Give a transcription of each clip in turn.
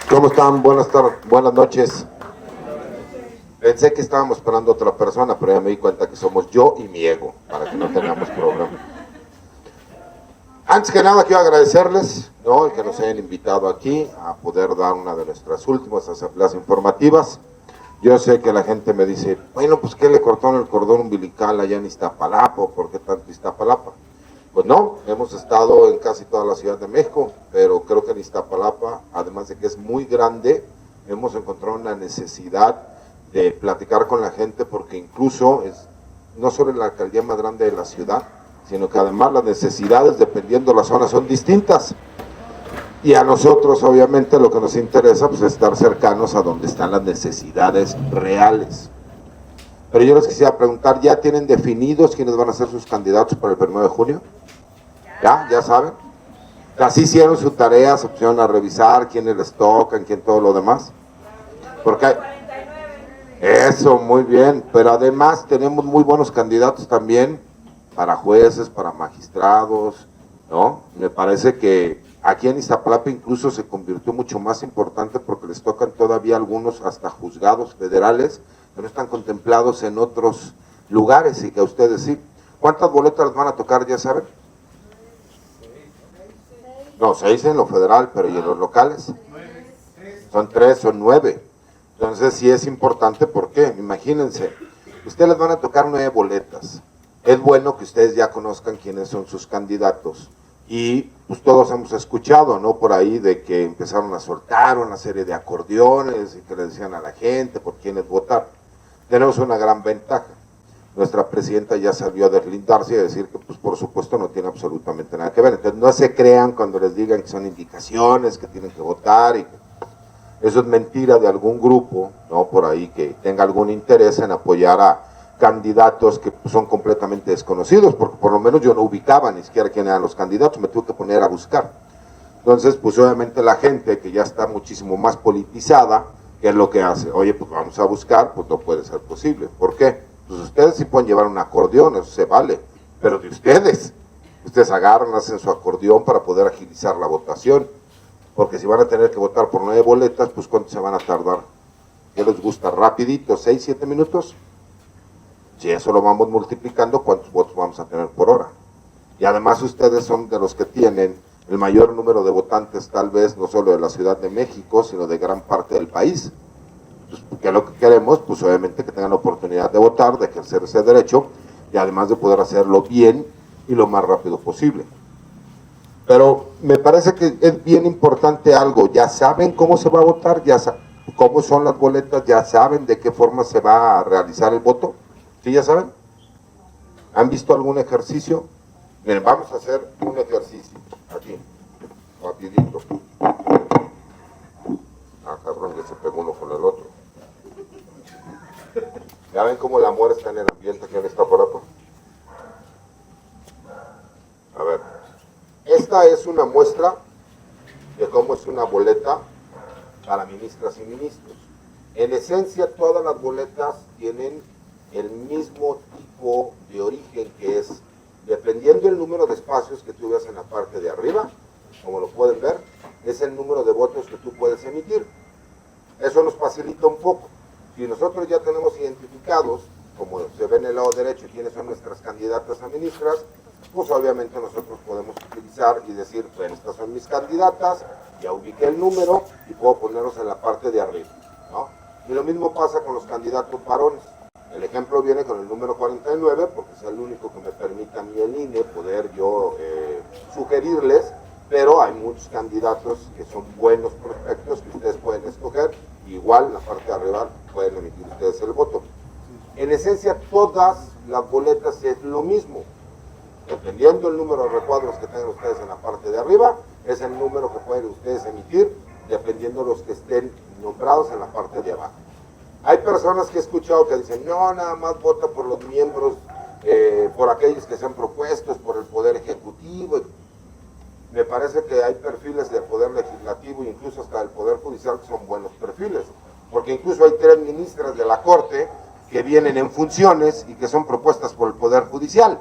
¿Cómo están? Buenas tardes, buenas noches. Pensé que estábamos esperando a otra persona, pero ya me di cuenta que somos yo y mi ego, para que no tengamos problema. Antes que nada quiero agradecerles, ¿no?, que nos hayan invitado aquí a poder dar una de nuestras últimas asambleas informativas. Yo sé que la gente me dice, bueno, pues ¿qué le cortaron el cordón umbilical allá en Iztapalapa? ¿Por qué tanto Iztapalapa? Pues no, hemos estado en casi toda la Ciudad de México, pero creo que en Iztapalapa, además de que es muy grande, hemos encontrado una necesidad de platicar con la gente, porque incluso es no solo la alcaldía más grande de la ciudad, sino que además las necesidades, dependiendo de la zona, son distintas. Y a nosotros, obviamente, lo que nos interesa pues, es estar cercanos a donde están las necesidades reales. Pero yo les quisiera preguntar, ¿ya tienen definidos quiénes van a ser sus candidatos para el 1 de junio? ¿Ya saben? ¿Así hicieron su tarea, se pusieron a revisar quiénes les tocan, quién todo lo demás? Porque eso, muy bien, pero además tenemos muy buenos candidatos también para jueces, para magistrados, ¿no? Me parece que aquí en Iztapalapa incluso se convirtió mucho más importante porque les tocan todavía algunos hasta juzgados federales que no están contemplados en otros lugares y que a ustedes sí. ¿Cuántas boletas les van a tocar, ya saben? No, 6 en lo federal, pero ¿y en los locales? Son 3, son 9. Entonces sí es importante, ¿por qué? Imagínense, ustedes les van a tocar 9 boletas. Es bueno que ustedes ya conozcan quiénes son sus candidatos. Y pues todos hemos escuchado, ¿no?, por ahí de que empezaron a soltar una serie de acordeones y que le decían a la gente por quiénes votar. Tenemos una gran ventaja. Nuestra presidenta ya salió a deslindarse y a decir que, pues, por supuesto, no tiene absolutamente nada que ver. Entonces, no se crean cuando les digan que son indicaciones, que tienen que votar, y que eso es mentira de algún grupo, ¿no?, por ahí que tenga algún interés en apoyar a candidatos que son completamente desconocidos, porque por lo menos yo no ubicaba ni siquiera quién eran los candidatos, me tuve que poner a buscar. Entonces, pues, obviamente la gente que ya está muchísimo más politizada, ¿qué es lo que hace? Oye, pues vamos a buscar, pues no puede ser posible. ¿Por qué? Pues ustedes sí pueden llevar un acordeón, eso se vale, pero de ustedes agarran, hacen su acordeón para poder agilizar la votación, porque si van a tener que votar por 9 boletas, pues ¿cuánto se van a tardar? ¿Qué les gusta? ¿Rapidito? ¿6, 7 minutos? Si eso lo vamos multiplicando, ¿cuántos votos vamos a tener por hora? Y además ustedes son de los que tienen el mayor número de votantes, tal vez no solo de la Ciudad de México, sino de gran parte del país. Pues, ¿qué es lo que queremos? Pues obviamente que tengan la oportunidad de votar, de ejercer ese derecho, y además de poder hacerlo bien y lo más rápido posible. Pero me parece que es bien importante algo. ¿Ya saben cómo se va a votar? ¿Ya saben cómo son las boletas? ¿Ya saben de qué forma se va a realizar el voto? ¿Sí ya saben? ¿Han visto algún ejercicio? Miren, vamos a hacer un ejercicio aquí, rapidito. Ah, cabrón, ya se pegó uno con el otro. ¿Ya ven cómo el amor está en el ambiente aquí en Iztapalapa? A ver, esta es una muestra de cómo es una boleta para ministras y ministros. En esencia, todas las boletas tienen el mismo tipo de origen, que es, dependiendo del número de espacios que tú veas en la parte de arriba, como lo pueden ver, es el número de votos que tú puedes emitir. Eso nos facilita un poco. Si nosotros ya tenemos identificados, como se ve en el lado derecho, quiénes son nuestras candidatas a ministras, pues obviamente nosotros podemos utilizar y decir, bueno, estas son mis candidatas, ya ubiqué el número y puedo ponerlos en la parte de arriba, ¿no? Y lo mismo pasa con los candidatos varones. El ejemplo viene con el número 49, porque es el único que me permite a mí el INE poder yo sugerirles, pero hay muchos candidatos que son buenos prospectos que ustedes pueden escoger, igual en la parte de arriba pueden emitir ustedes el voto. En esencia, todas las boletas es lo mismo. Dependiendo del número de recuadros que tengan ustedes en la parte de arriba, es el número que pueden ustedes emitir, dependiendo de los que estén nombrados en la parte de abajo. Hay personas que he escuchado que dicen, no, nada más vota por los miembros, por aquellos que sean propuestos por el Poder Ejecutivo. Me parece que hay perfiles del Poder Legislativo e incluso hasta del Poder Judicial que son buenos perfiles, porque incluso hay 3 ministras de la Corte que vienen en funciones y que son propuestas por el Poder Judicial.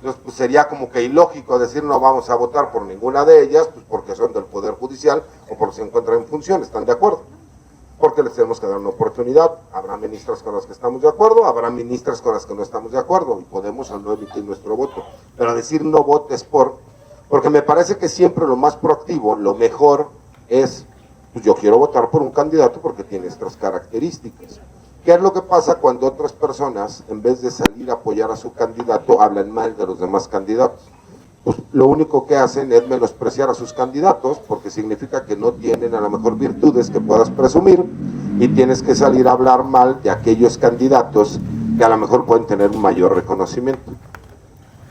Entonces, pues sería como que ilógico decir no vamos a votar por ninguna de ellas, pues porque son del Poder Judicial o porque se encuentran en función, ¿están de acuerdo? Porque les tenemos que dar una oportunidad. Habrá ministras con las que estamos de acuerdo, habrá ministras con las que no estamos de acuerdo, y podemos o no emitir nuestro voto. Pero decir no votes porque me parece que siempre lo más proactivo, lo mejor es, pues yo quiero votar por un candidato porque tiene estas características. ¿Qué es lo que pasa cuando otras personas, en vez de salir a apoyar a su candidato, hablan mal de los demás candidatos? Pues lo único que hacen es menospreciar a sus candidatos, porque significa que no tienen a lo mejor virtudes que puedas presumir, y tienes que salir a hablar mal de aquellos candidatos que a lo mejor pueden tener un mayor reconocimiento.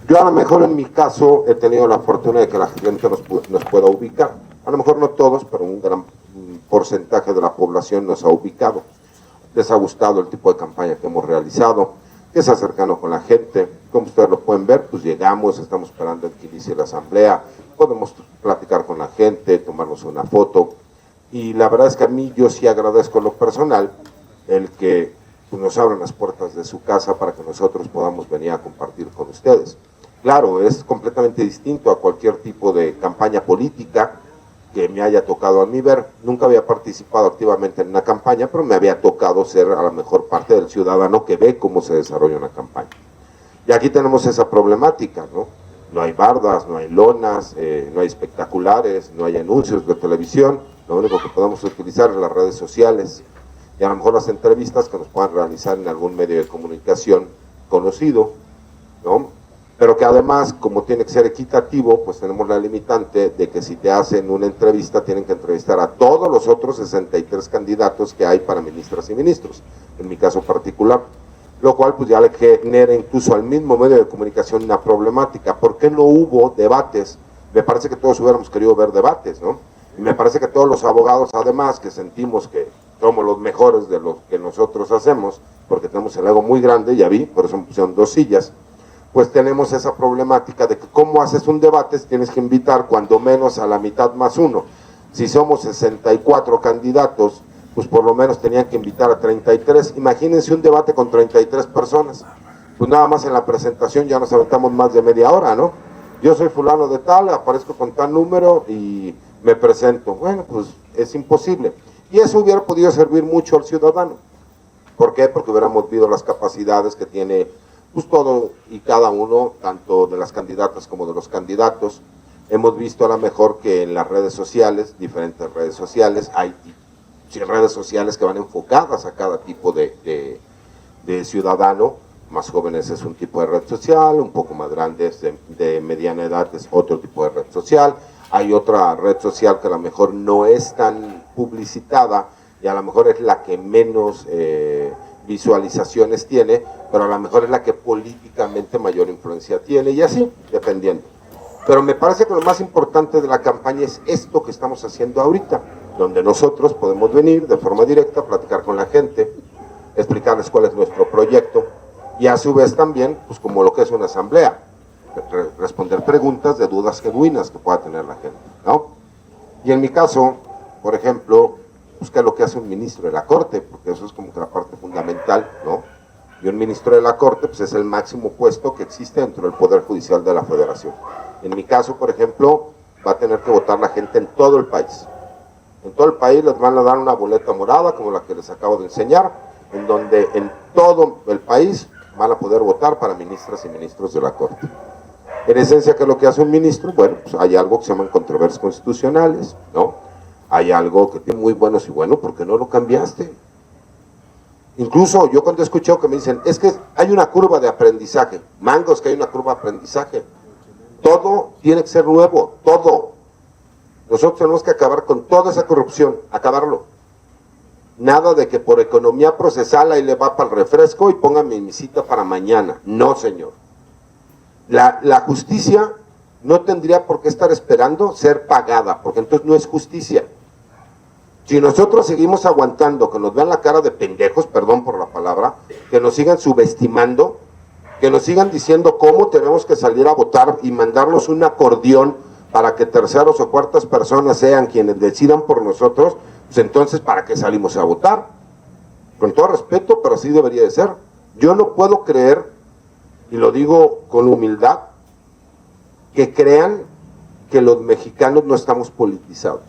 Yo a lo mejor en mi caso he tenido la fortuna de que la gente nos pueda ubicar. A lo mejor no todos, pero un gran porcentaje de la población nos ha ubicado. Les ha gustado el tipo de campaña que hemos realizado, que es cercano con la gente. Como ustedes lo pueden ver, pues llegamos, estamos esperando que inicie la asamblea, podemos platicar con la gente, tomarnos una foto, y la verdad es que a mí yo sí agradezco en lo personal el que pues, nos abran las puertas de su casa para que nosotros podamos venir a compartir con ustedes. Claro, es completamente distinto a cualquier tipo de campaña política que me haya tocado a mí ver. Nunca había participado activamente en una campaña, pero me había tocado ser a la mejor parte del ciudadano que ve cómo se desarrolla una campaña. Y aquí tenemos esa problemática, ¿no? No hay bardas, no hay lonas, no hay espectaculares, no hay anuncios de televisión. Lo único que podemos utilizar es las redes sociales y a lo mejor las entrevistas que nos puedan realizar en algún medio de comunicación conocido, ¿no? Pero que además, como tiene que ser equitativo, pues tenemos la limitante de que si te hacen una entrevista, tienen que entrevistar a todos los otros 63 candidatos que hay para ministras y ministros, en mi caso particular, lo cual pues ya le genera incluso al mismo medio de comunicación una problemática. ¿Por qué no hubo debates? Me parece que todos hubiéramos querido ver debates, ¿no? Y me parece que todos los abogados, además, que sentimos que somos los mejores de lo que nosotros hacemos, porque tenemos el ego muy grande, ya vi, por eso me pusieron 2 sillas, pues tenemos esa problemática de que cómo haces un debate, tienes que invitar cuando menos a la mitad más uno. Si somos 64 candidatos, pues por lo menos tenían que invitar a 33. Imagínense un debate con 33 personas. Pues nada más en la presentación ya nos aventamos más de media hora, ¿no? Yo soy fulano de tal, aparezco con tal número y me presento. Bueno, pues es imposible. Y eso hubiera podido servir mucho al ciudadano. ¿Por qué? Porque hubiéramos visto las capacidades que tiene pues todo y cada uno, tanto de las candidatas como de los candidatos. Hemos visto a lo mejor que en las redes sociales, diferentes redes sociales, hay redes sociales que van enfocadas a cada tipo de ciudadano. Más jóvenes es un tipo de red social, un poco más grandes de mediana edad es otro tipo de red social. Hay otra red social que a lo mejor no es tan publicitada y a lo mejor es la que menos visualizaciones tiene, pero a lo mejor es la que políticamente mayor influencia tiene, y así, dependiendo. Pero me parece que lo más importante de la campaña es esto que estamos haciendo ahorita, donde nosotros podemos venir de forma directa, platicar con la gente, explicarles cuál es nuestro proyecto, y a su vez también, pues como lo que es una asamblea, responder preguntas de dudas genuinas que pueda tener la gente, ¿no? Y en mi caso, por ejemplo, pues qué es lo que hace un ministro de la Corte, porque eso es como que la parte fundamental, ¿no? Y un ministro de la Corte, pues es el máximo puesto que existe dentro del Poder Judicial de la Federación. En mi caso, por ejemplo, va a tener que votar la gente en todo el país. En todo el país les van a dar una boleta morada, como la que les acabo de enseñar, en donde en todo el país van a poder votar para ministras y ministros de la Corte. En esencia, ¿qué es lo que hace un ministro? Bueno, pues hay algo que se llaman controversias constitucionales, ¿no? Hay algo que tiene muy buenos y bueno, ¿por qué no lo cambiaste? Incluso yo cuando he escuchado que me dicen, es que hay una curva de aprendizaje, mangos que hay una curva de aprendizaje, todo tiene que ser nuevo, todo. Nosotros tenemos que acabar con toda esa corrupción, acabarlo. Nada de que por economía procesal ahí le va para el refresco y póngame mi cita para mañana. No, señor. La justicia no tendría por qué estar esperando ser pagada, porque entonces no es justicia. Si nosotros seguimos aguantando que nos vean la cara de pendejos, perdón por la palabra, que nos sigan subestimando, que nos sigan diciendo cómo tenemos que salir a votar y mandarnos un acordeón para que terceros o cuartas personas sean quienes decidan por nosotros, pues entonces ¿para qué salimos a votar? Con todo respeto, pero así debería de ser. Yo no puedo creer, y lo digo con humildad, que crean que los mexicanos no estamos politizados.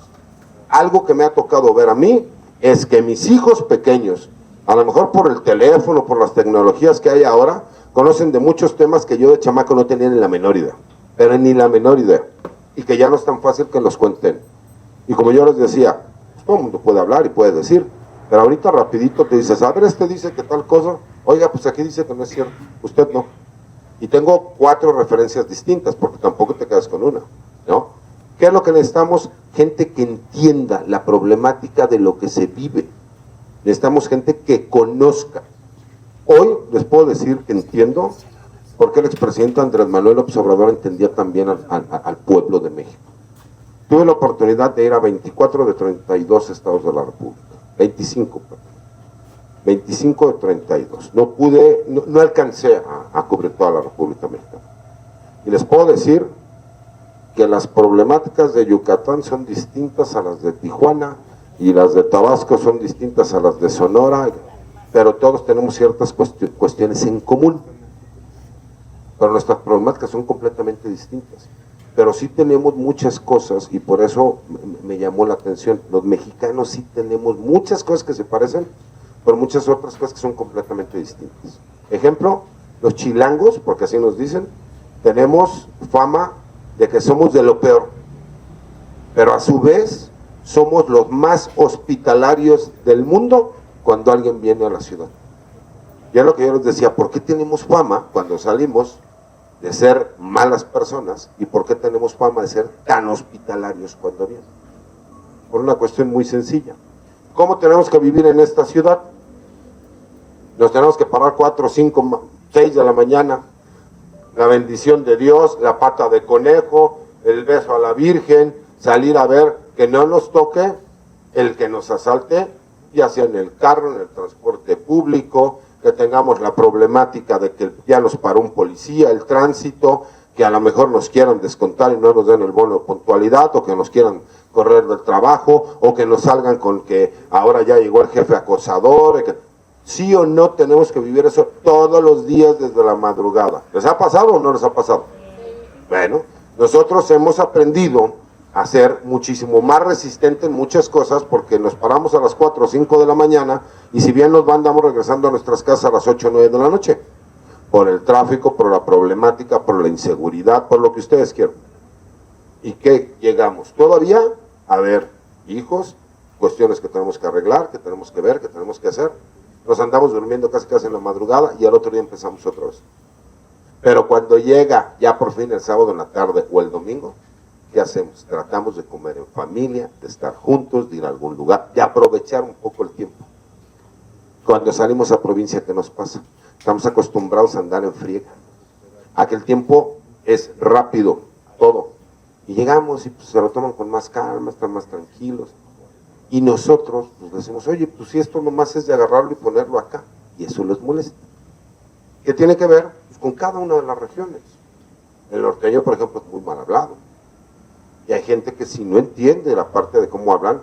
Algo que me ha tocado ver a mí es que mis hijos pequeños, a lo mejor por el teléfono, por las tecnologías que hay ahora, conocen de muchos temas que yo de chamaco no tenía ni la menor idea, pero ni la menor idea, y que ya no es tan fácil que los cuenten. Y como yo les decía, pues todo el mundo puede hablar y puede decir, pero ahorita rapidito te dices, a ver, este dice que tal cosa, oiga, pues aquí dice que no es cierto, usted no. Y tengo 4 referencias distintas, porque tampoco te quedas con una, ¿no? ¿Qué es lo que necesitamos? Gente que entienda la problemática de lo que se vive. Necesitamos gente que conozca. Hoy les puedo decir que entiendo por qué el expresidente Andrés Manuel López Obrador entendía también al pueblo de México. Tuve la oportunidad de ir a 24 de 32 estados de la República. 25, perdón. 25 de 32. No pude, no alcancé a cubrir toda la República Mexicana. Y les puedo decir que las problemáticas de Yucatán son distintas a las de Tijuana y las de Tabasco son distintas a las de Sonora, pero todos tenemos ciertas cuestiones en común. Pero nuestras problemáticas son completamente distintas. Pero sí tenemos muchas cosas y por eso me llamó la atención. Los mexicanos sí tenemos muchas cosas que se parecen, pero muchas otras cosas que son completamente distintas. Ejemplo, los chilangos, porque así nos dicen, tenemos fama de que somos de lo peor, pero a su vez somos los más hospitalarios del mundo cuando alguien viene a la ciudad. Y es lo que yo les decía, ¿por qué tenemos fama cuando salimos de ser malas personas y por qué tenemos fama de ser tan hospitalarios cuando vienen? Por una cuestión muy sencilla. ¿Cómo tenemos que vivir en esta ciudad? Nos tenemos que parar 4, 5, 6 de la mañana, la bendición de Dios, la pata de conejo, el beso a la Virgen, salir a ver que no nos toque el que nos asalte, ya sea en el carro, en el transporte público, que tengamos la problemática de que ya nos paró un policía, el tránsito, que a lo mejor nos quieran descontar y no nos den el bono de puntualidad, o que nos quieran correr del trabajo, o que nos salgan con que ahora ya llegó el jefe acosador, sí o no tenemos que vivir eso todos los días desde la madrugada. ¿Les ha pasado o no les ha pasado? Bueno, nosotros hemos aprendido a ser muchísimo más resistentes en muchas cosas porque nos paramos a las 4 o 5 de la mañana y si bien nos andamos regresando a nuestras casas a las 8 o 9 de la noche. Por el tráfico, por la problemática, por la inseguridad, por lo que ustedes quieran. ¿Y qué llegamos? Todavía a ver hijos, cuestiones que tenemos que arreglar, que tenemos que ver, que tenemos que hacer. Nos andamos durmiendo casi en la madrugada y al otro día empezamos otra vez. Pero cuando llega ya por fin el sábado en la tarde o el domingo, ¿qué hacemos? Tratamos de comer en familia, de estar juntos, de ir a algún lugar, de aprovechar un poco el tiempo. Cuando salimos a provincia, ¿qué nos pasa? Estamos acostumbrados a andar en friega, a que el tiempo es rápido, todo. Y llegamos y pues, se lo toman con más calma, están más tranquilos. Y nosotros pues decimos, oye, pues si esto nomás es de agarrarlo y ponerlo acá, y eso les molesta. ¿Qué tiene que ver? Pues con cada una de las regiones. El norteño, por ejemplo, es muy mal hablado. Y hay gente que si no entiende la parte de cómo hablan,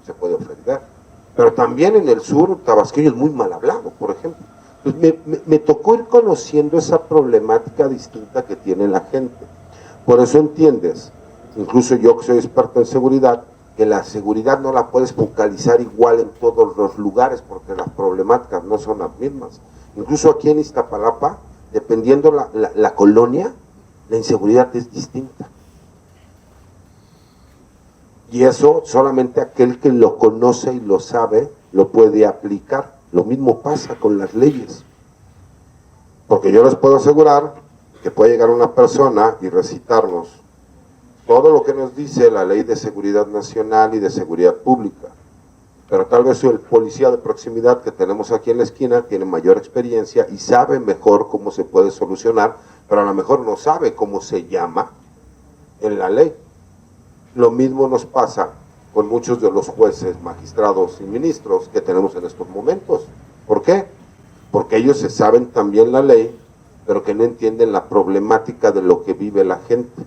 se puede ofender. Pero también en el sur, tabasqueño es muy mal hablado, por ejemplo. Entonces me tocó ir conociendo esa problemática distinta que tiene la gente. Por eso entiendes, incluso yo que soy experto en seguridad, que la seguridad no la puedes focalizar igual en todos los lugares porque las problemáticas no son las mismas. Incluso aquí en Iztapalapa, dependiendo la colonia, la inseguridad es distinta. Y eso solamente aquel que lo conoce y lo sabe lo puede aplicar. Lo mismo pasa con las leyes. Porque yo les puedo asegurar que puede llegar una persona y recitarnos todo lo que nos dice la Ley de Seguridad Nacional y de Seguridad Pública. Pero tal vez el policía de proximidad que tenemos aquí en la esquina tiene mayor experiencia y sabe mejor cómo se puede solucionar, pero a lo mejor no sabe cómo se llama en la ley. Lo mismo nos pasa con muchos de los jueces, magistrados y ministros que tenemos en estos momentos. ¿Por qué? Porque ellos se saben también la ley, pero que no entienden la problemática de lo que vive la gente.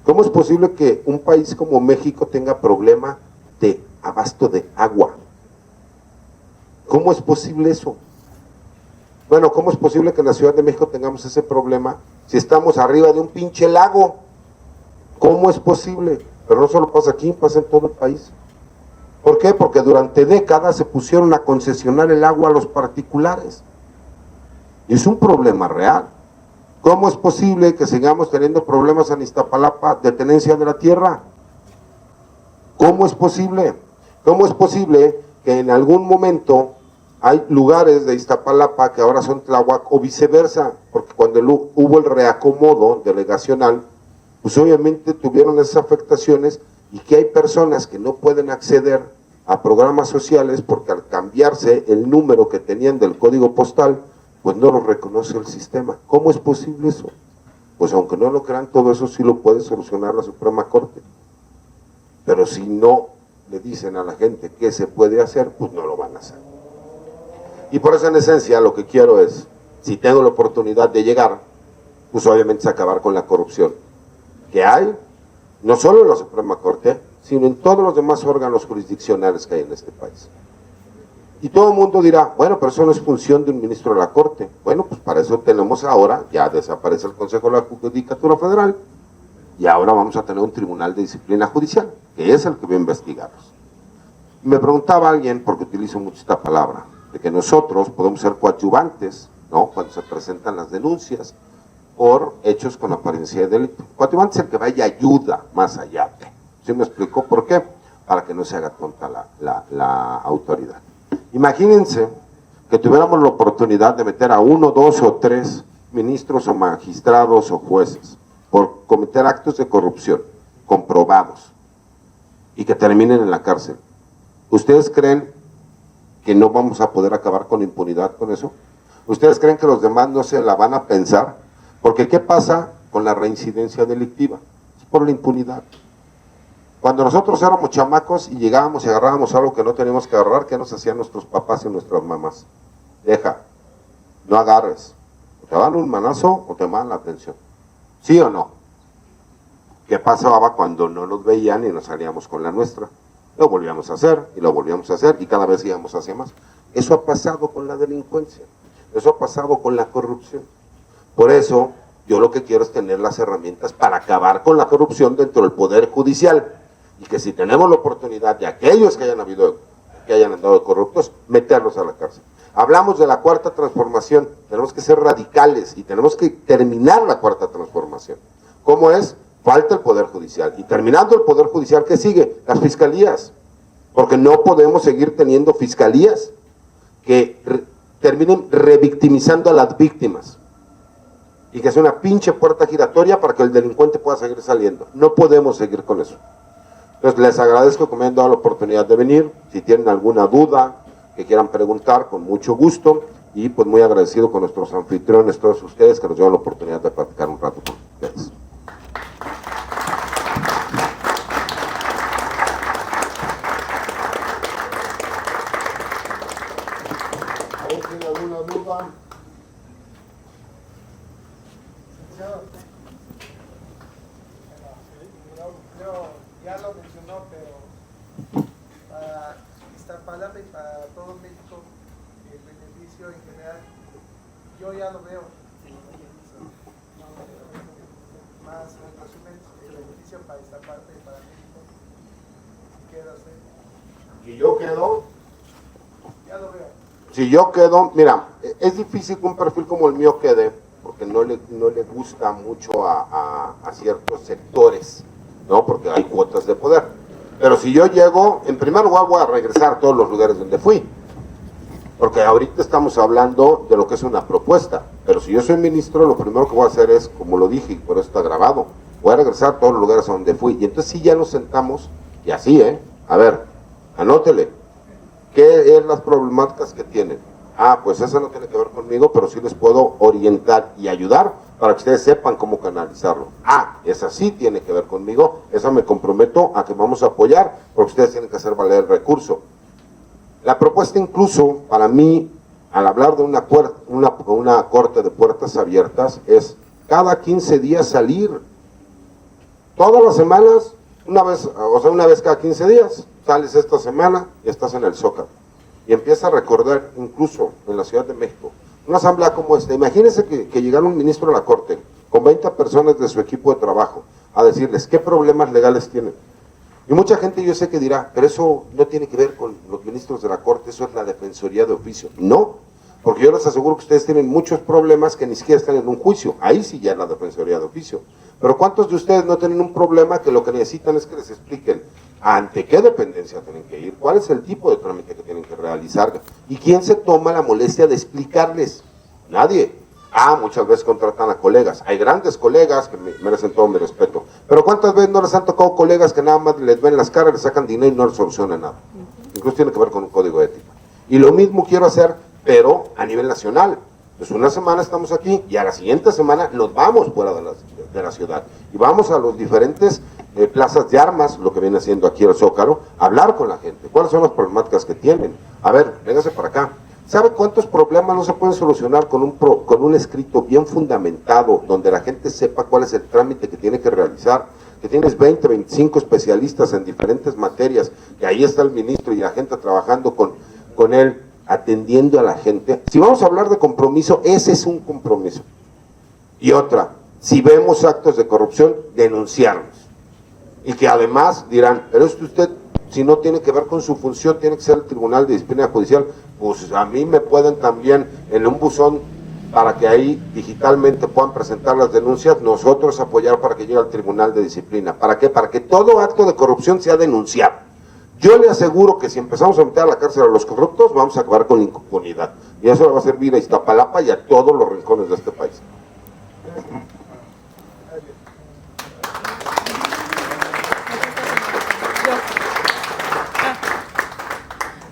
¿Cómo es posible que un país como México tenga problema de abasto de agua? ¿Cómo es posible eso? Bueno, ¿cómo es posible que en la Ciudad de México tengamos ese problema si estamos arriba de un pinche lago? ¿Cómo es posible? Pero no solo pasa aquí, pasa en todo el país. ¿Por qué? Porque durante décadas se pusieron a concesionar el agua a los particulares. Y es un problema real. ¿Cómo es posible que sigamos teniendo problemas en Iztapalapa de tenencia de la tierra? ¿Cómo es posible? ¿Cómo es posible que en algún momento hay lugares de Iztapalapa que ahora son Tláhuac o viceversa? Porque cuando hubo el reacomodo delegacional, pues obviamente tuvieron esas afectaciones y que hay personas que no pueden acceder a programas sociales porque al cambiarse el número que tenían del código postal, pues no lo reconoce el sistema. ¿Cómo es posible eso? Pues aunque no lo crean, todo eso sí lo puede solucionar la Suprema Corte. Pero si no le dicen a la gente qué se puede hacer, pues no lo van a hacer. Y por eso en esencia lo que quiero es, si tengo la oportunidad de llegar, pues obviamente es acabar con la corrupción que hay, no solo en la Suprema Corte, sino en todos los demás órganos jurisdiccionales que hay en este país. Y todo el mundo dirá, bueno, pero eso no es función de un ministro de la Corte. Bueno, pues para eso tenemos ahora, ya desaparece el Consejo de la Judicatura Federal, y ahora vamos a tener un Tribunal de Disciplina Judicial, que es el que va a investigarlos. Y me preguntaba alguien, porque utilizo mucho esta palabra, de que nosotros podemos ser coadyuvantes, ¿no?, cuando se presentan las denuncias por hechos con apariencia de delito. Coadyuvante es el que vaya ayuda más allá. ¿Sí me explicó por qué? Para que no se haga tonta la autoridad. Imagínense que tuviéramos la oportunidad de meter a 1, 2 o 3 ministros o magistrados o jueces por cometer actos de corrupción comprobados y que terminen en la cárcel. ¿Ustedes creen que no vamos a poder acabar con impunidad con eso? ¿Ustedes creen que los demás no se la van a pensar? Porque ¿qué pasa con la reincidencia delictiva? Es por la impunidad. Cuando nosotros éramos chamacos y llegábamos y agarrábamos algo que no teníamos que agarrar, ¿qué nos hacían nuestros papás y nuestras mamás? Deja, no agarres. O te dan un manazo o te mandan la atención. ¿Sí o no? ¿Qué pasaba cuando no nos veían y nos salíamos con la nuestra? Lo volvíamos a hacer y lo volvíamos a hacer y cada vez íbamos hacia más. Eso ha pasado con la delincuencia. Eso ha pasado con la corrupción. Por eso, yo lo que quiero es tener las herramientas para acabar con la corrupción dentro del Poder Judicial. Y que si tenemos la oportunidad de aquellos que hayan andado corruptos, meterlos a la cárcel. Hablamos de la cuarta transformación, tenemos que ser radicales y tenemos que terminar la cuarta transformación. ¿Cómo es? Falta el Poder Judicial. Y terminando el Poder Judicial, ¿qué sigue? Las fiscalías. Porque no podemos seguir teniendo fiscalías que terminen revictimizando a las víctimas. Y que sea una pinche puerta giratoria para que el delincuente pueda seguir saliendo. No podemos seguir con eso. Entonces les agradezco que me hayan dado la oportunidad de venir. Si tienen alguna duda que quieran preguntar, con mucho gusto. Y pues muy agradecido con nuestros anfitriones, todos ustedes, que nos dieron la oportunidad de platicar un rato con ustedes. ¿Tiene alguna duda? Ya lo mencionó, pero para Iztapalapa y para todo México, el beneficio en general, yo ya lo veo. Más en resumen, el beneficio para Iztapalapa y para México. ¿Y yo quedo? Ya lo veo. Si yo quedo, mira, es difícil que un perfil como el mío quede, porque no le gusta mucho a ciertos sectores, ¿no? Porque hay cuotas de poder. Pero si yo llego, en primer lugar voy a regresar a todos los lugares donde fui. Porque ahorita estamos hablando de lo que es una propuesta. Pero si yo soy ministro, lo primero que voy a hacer es, como lo dije, y por eso está grabado, voy a regresar a todos los lugares a donde fui. Y entonces sí ya nos sentamos, y así, a ver, anótele. ¿Qué es las problemáticas que tienen? Ah, pues eso no tiene que ver conmigo, pero sí les puedo orientar y ayudar para que ustedes sepan cómo canalizarlo. Ah, esa sí tiene que ver conmigo, esa me comprometo a que vamos a apoyar, porque ustedes tienen que hacer valer el recurso. La propuesta incluso, para mí, al hablar de una corte de puertas abiertas, es cada 15 días salir. Todas las semanas, una vez cada 15 días, sales esta semana y estás en el Zócalo. Y empieza a recordar, incluso en la Ciudad de México, Una asamblea como esta, imagínense que llegara un ministro de la Corte con 20 personas de su equipo de trabajo a decirles qué problemas legales tienen. Y mucha gente yo sé que dirá, pero eso no tiene que ver con los ministros de la Corte, eso es la Defensoría de Oficio. No, porque yo les aseguro que ustedes tienen muchos problemas que ni siquiera están en un juicio, ahí sí ya es la Defensoría de Oficio. Pero ¿cuántos de ustedes no tienen un problema que lo que necesitan es que les expliquen ante qué dependencia tienen que ir, cuál es el tipo de trámite que tienen que realizar y quién se toma la molestia de explicarles? Nadie. Muchas veces contratan a colegas, hay grandes colegas que merecen todo mi respeto, pero ¿cuántas veces no les han tocado colegas que nada más les ven las caras, les sacan dinero y no les solucionan nada? Incluso tiene que ver con un código ético. Y lo mismo quiero hacer, pero a nivel nacional. Pues una semana estamos aquí y a la siguiente semana nos vamos fuera de la ciudad y vamos a los diferentes plazas de armas, lo que viene haciendo aquí el Zócalo, a hablar con la gente, cuáles son las problemáticas que tienen. A ver, véngase para acá. ¿Sabe cuántos problemas no se pueden solucionar con un escrito bien fundamentado, donde la gente sepa cuál es el trámite que tiene que realizar? Que tienes 20, 25 especialistas en diferentes materias, que ahí está el ministro y la gente trabajando con él, atendiendo a la gente. Si vamos a hablar de compromiso, ese es un compromiso. Y otra, si vemos actos de corrupción, denunciarlos. Y que además dirán, pero es que usted, si no tiene que ver con su función, tiene que ser el Tribunal de Disciplina Judicial, pues a mí me pueden también en un buzón para que ahí digitalmente puedan presentar las denuncias, nosotros apoyar para que llegue al Tribunal de Disciplina. ¿Para qué? Para que todo acto de corrupción sea denunciado. Yo le aseguro que si empezamos a meter a la cárcel a los corruptos, vamos a acabar con la impunidad. Y eso le va a servir a Iztapalapa y a todos los rincones de este país.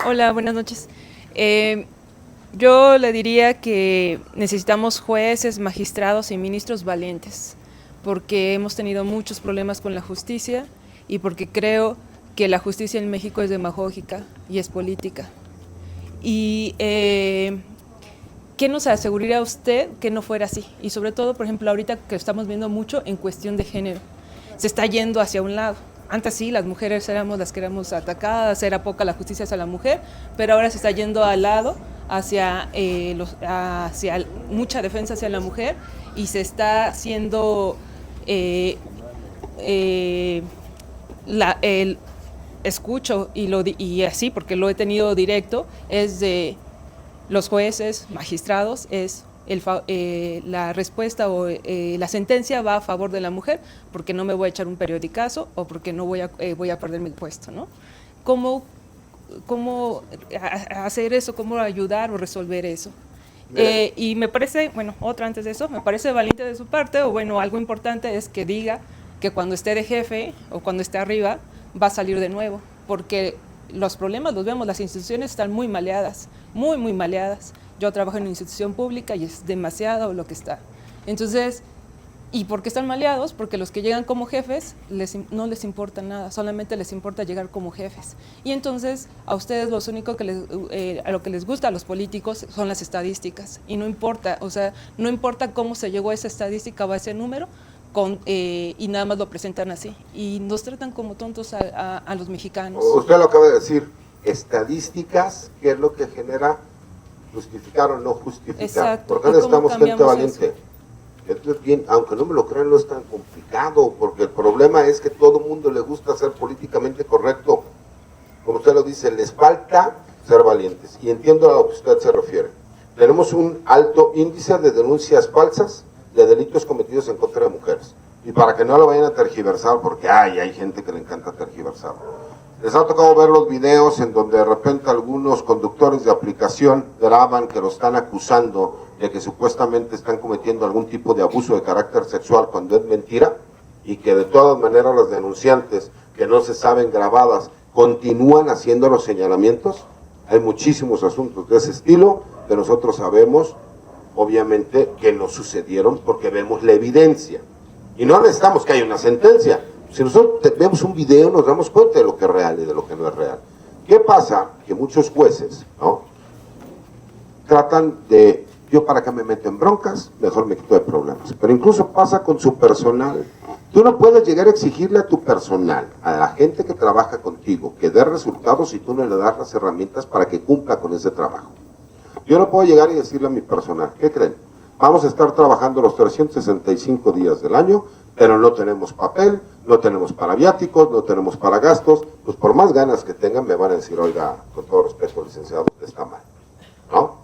Hola, buenas noches. Yo le diría que necesitamos jueces, magistrados y ministros valientes, porque hemos tenido muchos problemas con la justicia y porque creo que la justicia en México es demagógica y es política. Y ¿qué nos aseguraría usted que no fuera así? Y sobre todo, por ejemplo, ahorita que estamos viendo mucho en cuestión de género, se está yendo hacia un lado. Antes sí, las mujeres éramos las que éramos atacadas, era poca la justicia hacia la mujer, pero ahora se está yendo al lado hacia mucha defensa hacia la mujer y se está haciendo escucho y así, porque lo he tenido directo, es de los jueces, magistrados, es la respuesta o la sentencia va a favor de la mujer porque no me voy a echar un periodicazo o porque no voy a perder mi puesto, ¿no? ¿Cómo hacer eso? ¿Cómo ayudar o resolver eso? Y me parece, bueno, otra antes de eso, me parece valiente de su parte, o bueno, algo importante es que diga que cuando esté de jefe o cuando esté arriba va a salir de nuevo, porque los problemas los vemos, las instituciones están muy maleadas, muy maleadas. Yo trabajo en una institución pública y es demasiado lo que está. Entonces, ¿y por qué están maleados? Porque los que llegan como jefes no les importa nada, solamente les importa llegar como jefes. Y entonces a ustedes lo único que a lo que les gusta a los políticos son las estadísticas. Y no importa, o sea, no importa cómo se llegó a esa estadística o a ese número, y nada más lo presentan así. Y nos tratan como tontos a los mexicanos. Usted lo acaba de decir, estadísticas, ¿qué es lo que genera justificar o no justificar? Exacto. ¿Por qué necesitamos gente valiente? Esto es bien, aunque no me lo crean, no es tan complicado, porque el problema es que todo el mundo le gusta ser políticamente correcto. Como usted lo dice, les falta ser valientes. Y entiendo a lo que usted se refiere. Tenemos un alto índice de denuncias falsas de delitos cometidos en contra de mujeres. Y para que no lo vayan a tergiversar, porque hay gente que le encanta tergiversar. Les ha tocado ver los videos en donde de repente algunos conductores de aplicación graban que lo están acusando de que supuestamente están cometiendo algún tipo de abuso de carácter sexual cuando es mentira, y que de todas maneras las denunciantes que no se saben grabadas continúan haciendo los señalamientos. Hay muchísimos asuntos de ese estilo que nosotros sabemos, obviamente, que no sucedieron porque vemos la evidencia. Y no necesitamos que haya una sentencia. Si nosotros vemos un video nos damos cuenta de lo que es real y de lo que no es real. ¿Qué pasa? Que muchos jueces, ¿no?, tratan de, yo para que me meto en broncas, mejor me quito de problemas. Pero incluso pasa con su personal. Tú no puedes llegar a exigirle a tu personal, a la gente que trabaja contigo, que dé resultados si tú no le das las herramientas para que cumpla con ese trabajo. Yo no puedo llegar y decirle a mi personal, ¿qué creen? Vamos a estar trabajando los 365 días del año, pero no tenemos papel, no tenemos para viáticos, no tenemos para gastos. Pues por más ganas que tengan me van a decir, oiga, con todo respeto, licenciado, usted está mal, ¿no?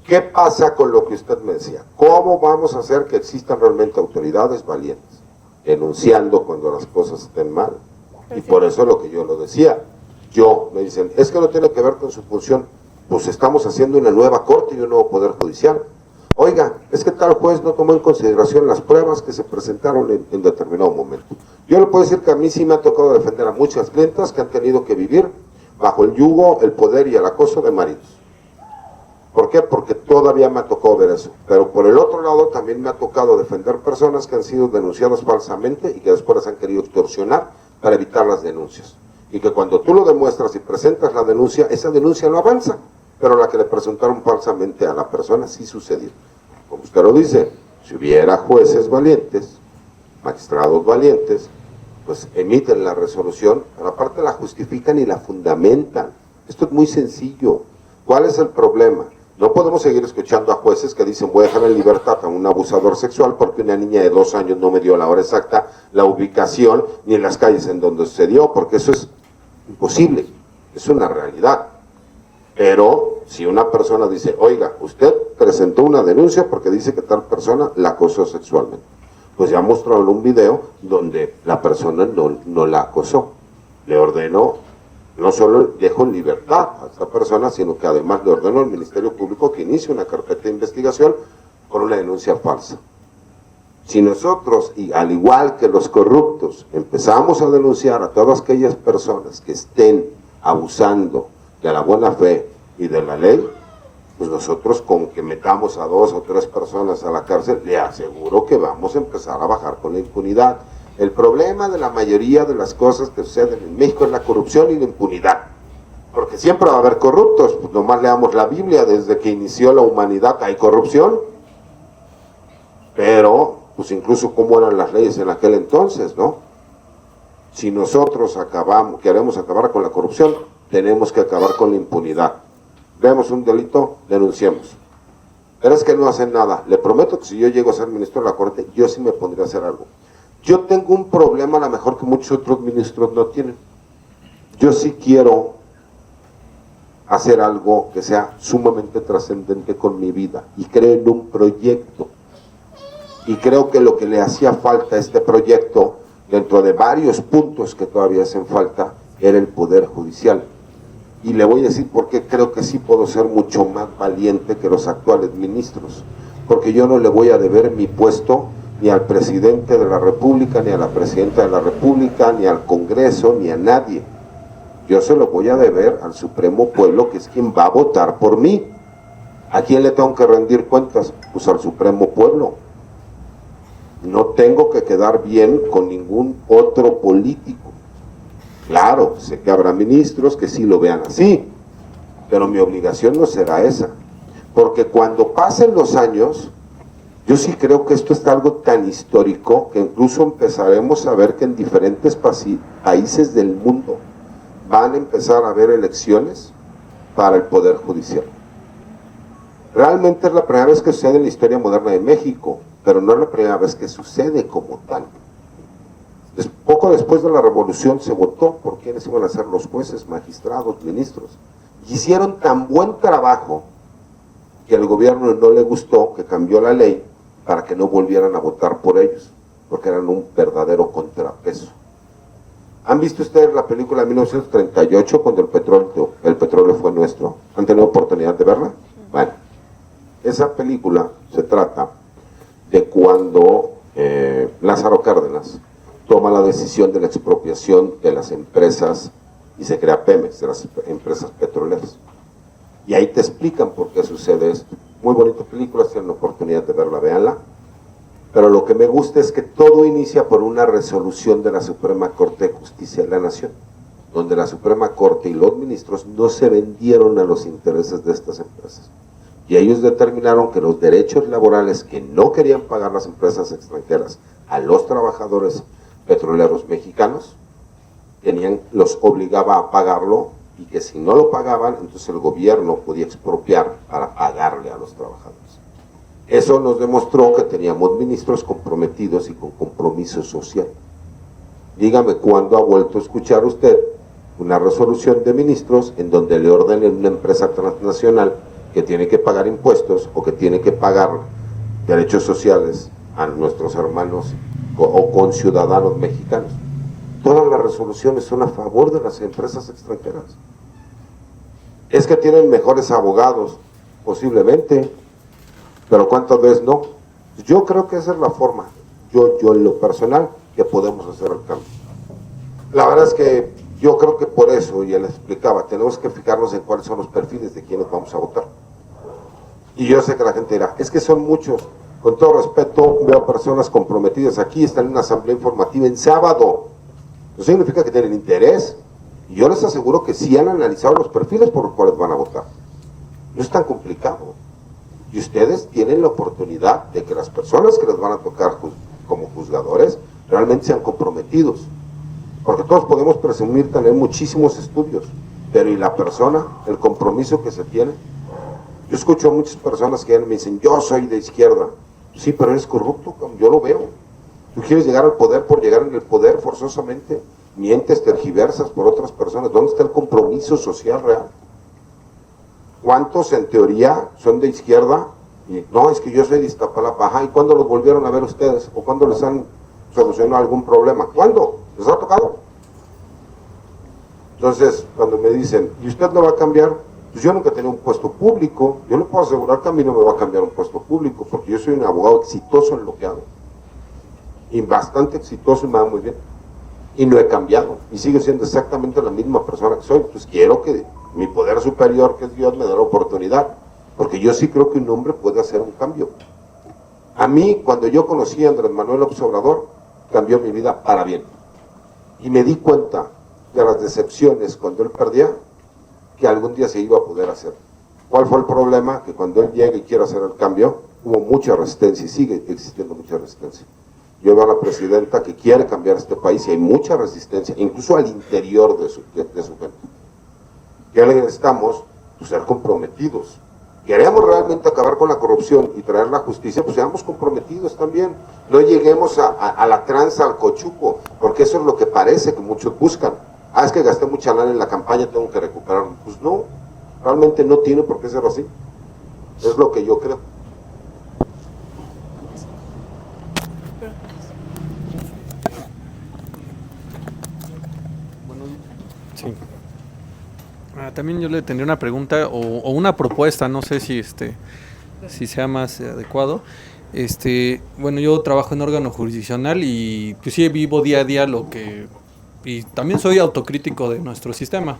¿Qué pasa con lo que usted me decía? ¿Cómo vamos a hacer que existan realmente autoridades valientes, denunciando cuando las cosas estén mal? Y por eso lo que yo lo decía. Me dicen, es que no tiene que ver con su función. Pues estamos haciendo una nueva corte y un nuevo poder judicial. Oiga, es que tal juez no tomó en consideración las pruebas que se presentaron en determinado momento. Yo le puedo decir que a mí sí me ha tocado defender a muchas clientas que han tenido que vivir bajo el yugo, el poder y el acoso de maridos. ¿Por qué? Porque todavía me ha tocado ver eso. Pero por el otro lado también me ha tocado defender personas que han sido denunciadas falsamente y que después las han querido extorsionar para evitar las denuncias. Y que cuando tú lo demuestras y presentas la denuncia, esa denuncia no avanza. Pero la que le presentaron falsamente a la persona sí sucedió. Como usted lo dice, si hubiera jueces valientes, magistrados valientes, pues emiten la resolución, pero aparte la justifican y la fundamentan. Esto es muy sencillo. ¿Cuál es el problema? No podemos seguir escuchando a jueces que dicen voy a dejar en libertad a un abusador sexual porque una niña de 2 años no me dio la hora exacta, la ubicación, ni en las calles en donde sucedió, porque eso es imposible, es una realidad. Pero si una persona dice, oiga, usted presentó una denuncia porque dice que tal persona la acosó sexualmente, pues ya mostraron un video donde la persona no la acosó, le ordenó, no solo dejó en libertad a esta persona, sino que además le ordenó al Ministerio Público que inicie una carpeta de investigación con una denuncia falsa. Si nosotros, y al igual que los corruptos, empezamos a denunciar a todas aquellas personas que estén abusando de la buena fe y de la ley, pues nosotros con que metamos a 2 o 3 personas a la cárcel, le aseguro que vamos a empezar a bajar con la impunidad. El problema de la mayoría de las cosas que suceden en México es la corrupción y la impunidad. Porque siempre va a haber corruptos, pues nomás leamos la Biblia, desde que inició la humanidad hay corrupción. Pero, pues incluso cómo eran las leyes en aquel entonces, ¿no? Si nosotros queremos acabar con la corrupción, tenemos que acabar con la impunidad. Vemos un delito, denunciemos. Pero es que no hacen nada. Le prometo que si yo llego a ser ministro de la Corte, yo sí me pondría a hacer algo. Yo tengo un problema a lo mejor que muchos otros ministros no tienen. Yo sí quiero hacer algo que sea sumamente trascendente con mi vida. Y creo en un proyecto. Y creo que lo que le hacía falta a este proyecto, dentro de varios puntos que todavía hacen falta, era el Poder Judicial. Y le voy a decir por qué creo que sí puedo ser mucho más valiente que los actuales ministros. Porque yo no le voy a deber mi puesto ni al presidente de la República, ni a la presidenta de la República, ni al Congreso, ni a nadie. Yo se lo voy a deber al Supremo Pueblo, que es quien va a votar por mí. ¿A quién le tengo que rendir cuentas? Pues al Supremo Pueblo. No tengo que quedar bien con ningún otro político. Claro, sé que habrá ministros que sí lo vean así, pero mi obligación no será esa. Porque cuando pasen los años, yo sí creo que esto es algo tan histórico que incluso empezaremos a ver que en diferentes países del mundo van a empezar a haber elecciones para el Poder Judicial. Realmente es la primera vez que sucede en la historia moderna de México, pero no es la primera vez que sucede como tal. Poco después de la Revolución se votó por quiénes iban a ser los jueces, magistrados, ministros. Y hicieron tan buen trabajo que al gobierno no le gustó, que cambió la ley para que no volvieran a votar por ellos, porque eran un verdadero contrapeso. ¿Han visto ustedes la película de 1938 cuando el petróleo fue nuestro? ¿Han tenido oportunidad de verla? Bueno, esa película se trata de cuando Lázaro Cárdenas toma la decisión de la expropiación de las empresas y se crea Pemex, de las empresas petroleras. Y ahí te explican por qué sucede esto. Muy bonita película, si tienen la oportunidad de verla, véanla. Pero lo que me gusta es que todo inicia por una resolución de la Suprema Corte de Justicia de la Nación, donde la Suprema Corte y los ministros no se vendieron a los intereses de estas empresas. Y ellos determinaron que los derechos laborales que no querían pagar las empresas extranjeras a los trabajadores petroleros mexicanos, los obligaba a pagarlo y que si no lo pagaban, entonces el gobierno podía expropiar para pagarle a los trabajadores. Eso nos demostró que teníamos ministros comprometidos y con compromiso social. Dígame cuándo ha vuelto a escuchar usted una resolución de ministros en donde le ordenen a una empresa transnacional que tiene que pagar impuestos o que tiene que pagar derechos sociales a nuestros hermanos o conciudadanos mexicanos. Todas las resoluciones son a favor de las empresas extranjeras. Es que tienen mejores abogados, posiblemente, pero ¿cuántas veces no? Yo creo que esa es la forma, yo en lo personal, que podemos hacer el cambio. La verdad es que yo creo que por eso, y él explicaba, tenemos que fijarnos en cuáles son los perfiles de quienes vamos a votar. Y yo sé que la gente dirá, es que son muchos. Con todo respeto, veo personas comprometidas aquí, están en una asamblea informativa en sábado. Eso significa que tienen interés. Y yo les aseguro que sí han analizado los perfiles por los cuales van a votar. No es tan complicado. Y ustedes tienen la oportunidad de que las personas que les van a tocar como juzgadores realmente sean comprometidos. Porque todos podemos presumir tener muchísimos estudios, pero ¿y la persona? El compromiso que se tiene. Yo escucho a muchas personas que me dicen, yo soy de izquierda. Sí, pero eres corrupto, yo lo veo. Tú quieres llegar al poder por llegar en el poder forzosamente. Mientes, tergiversas por otras personas. ¿Dónde está el compromiso social real? ¿Cuántos en teoría son de izquierda? Y, no, es que yo soy de Iztapalapa. Ajá, ¿y cuándo los volvieron a ver ustedes? ¿O cuándo les han solucionado algún problema? ¿Cuándo? ¿Les ha tocado? Entonces, cuando me dicen, ¿y usted no va a cambiar? Pues yo nunca he tenido un puesto público. Yo le puedo asegurar que a mí no me va a cambiar un puesto público, porque yo soy un abogado exitoso en lo que hago. Y bastante exitoso y me va muy bien. Y no he cambiado. Y sigo siendo exactamente la misma persona que soy. Pues quiero que mi poder superior, que es Dios, me dé la oportunidad. Porque yo sí creo que un hombre puede hacer un cambio. A mí, cuando yo conocí a Andrés Manuel López Obrador, cambió mi vida para bien. Y me di cuenta de las decepciones cuando él perdía, que algún día se iba a poder hacer. ¿Cuál fue el problema? Que cuando él llega y quiere hacer el cambio, hubo mucha resistencia y sigue existiendo mucha resistencia. Yo veo a la presidenta que quiere cambiar este país y hay mucha resistencia, incluso al interior de su gente. ¿Qué necesitamos? Pues ser comprometidos. Queremos realmente acabar con la corrupción y traer la justicia, pues seamos comprometidos también. No lleguemos a la tranza, al cochuco, porque eso es lo que parece que muchos buscan. Ah, es que gasté mucha lana en la campaña, tengo que recuperarlo. Pues no, realmente no tiene por qué ser así. Es lo que yo creo. Sí. También yo le tendría una pregunta o una propuesta, no sé si si sea más adecuado. Bueno, yo trabajo en órgano jurisdiccional y pues sí vivo día a día y también soy autocrítico de nuestro sistema.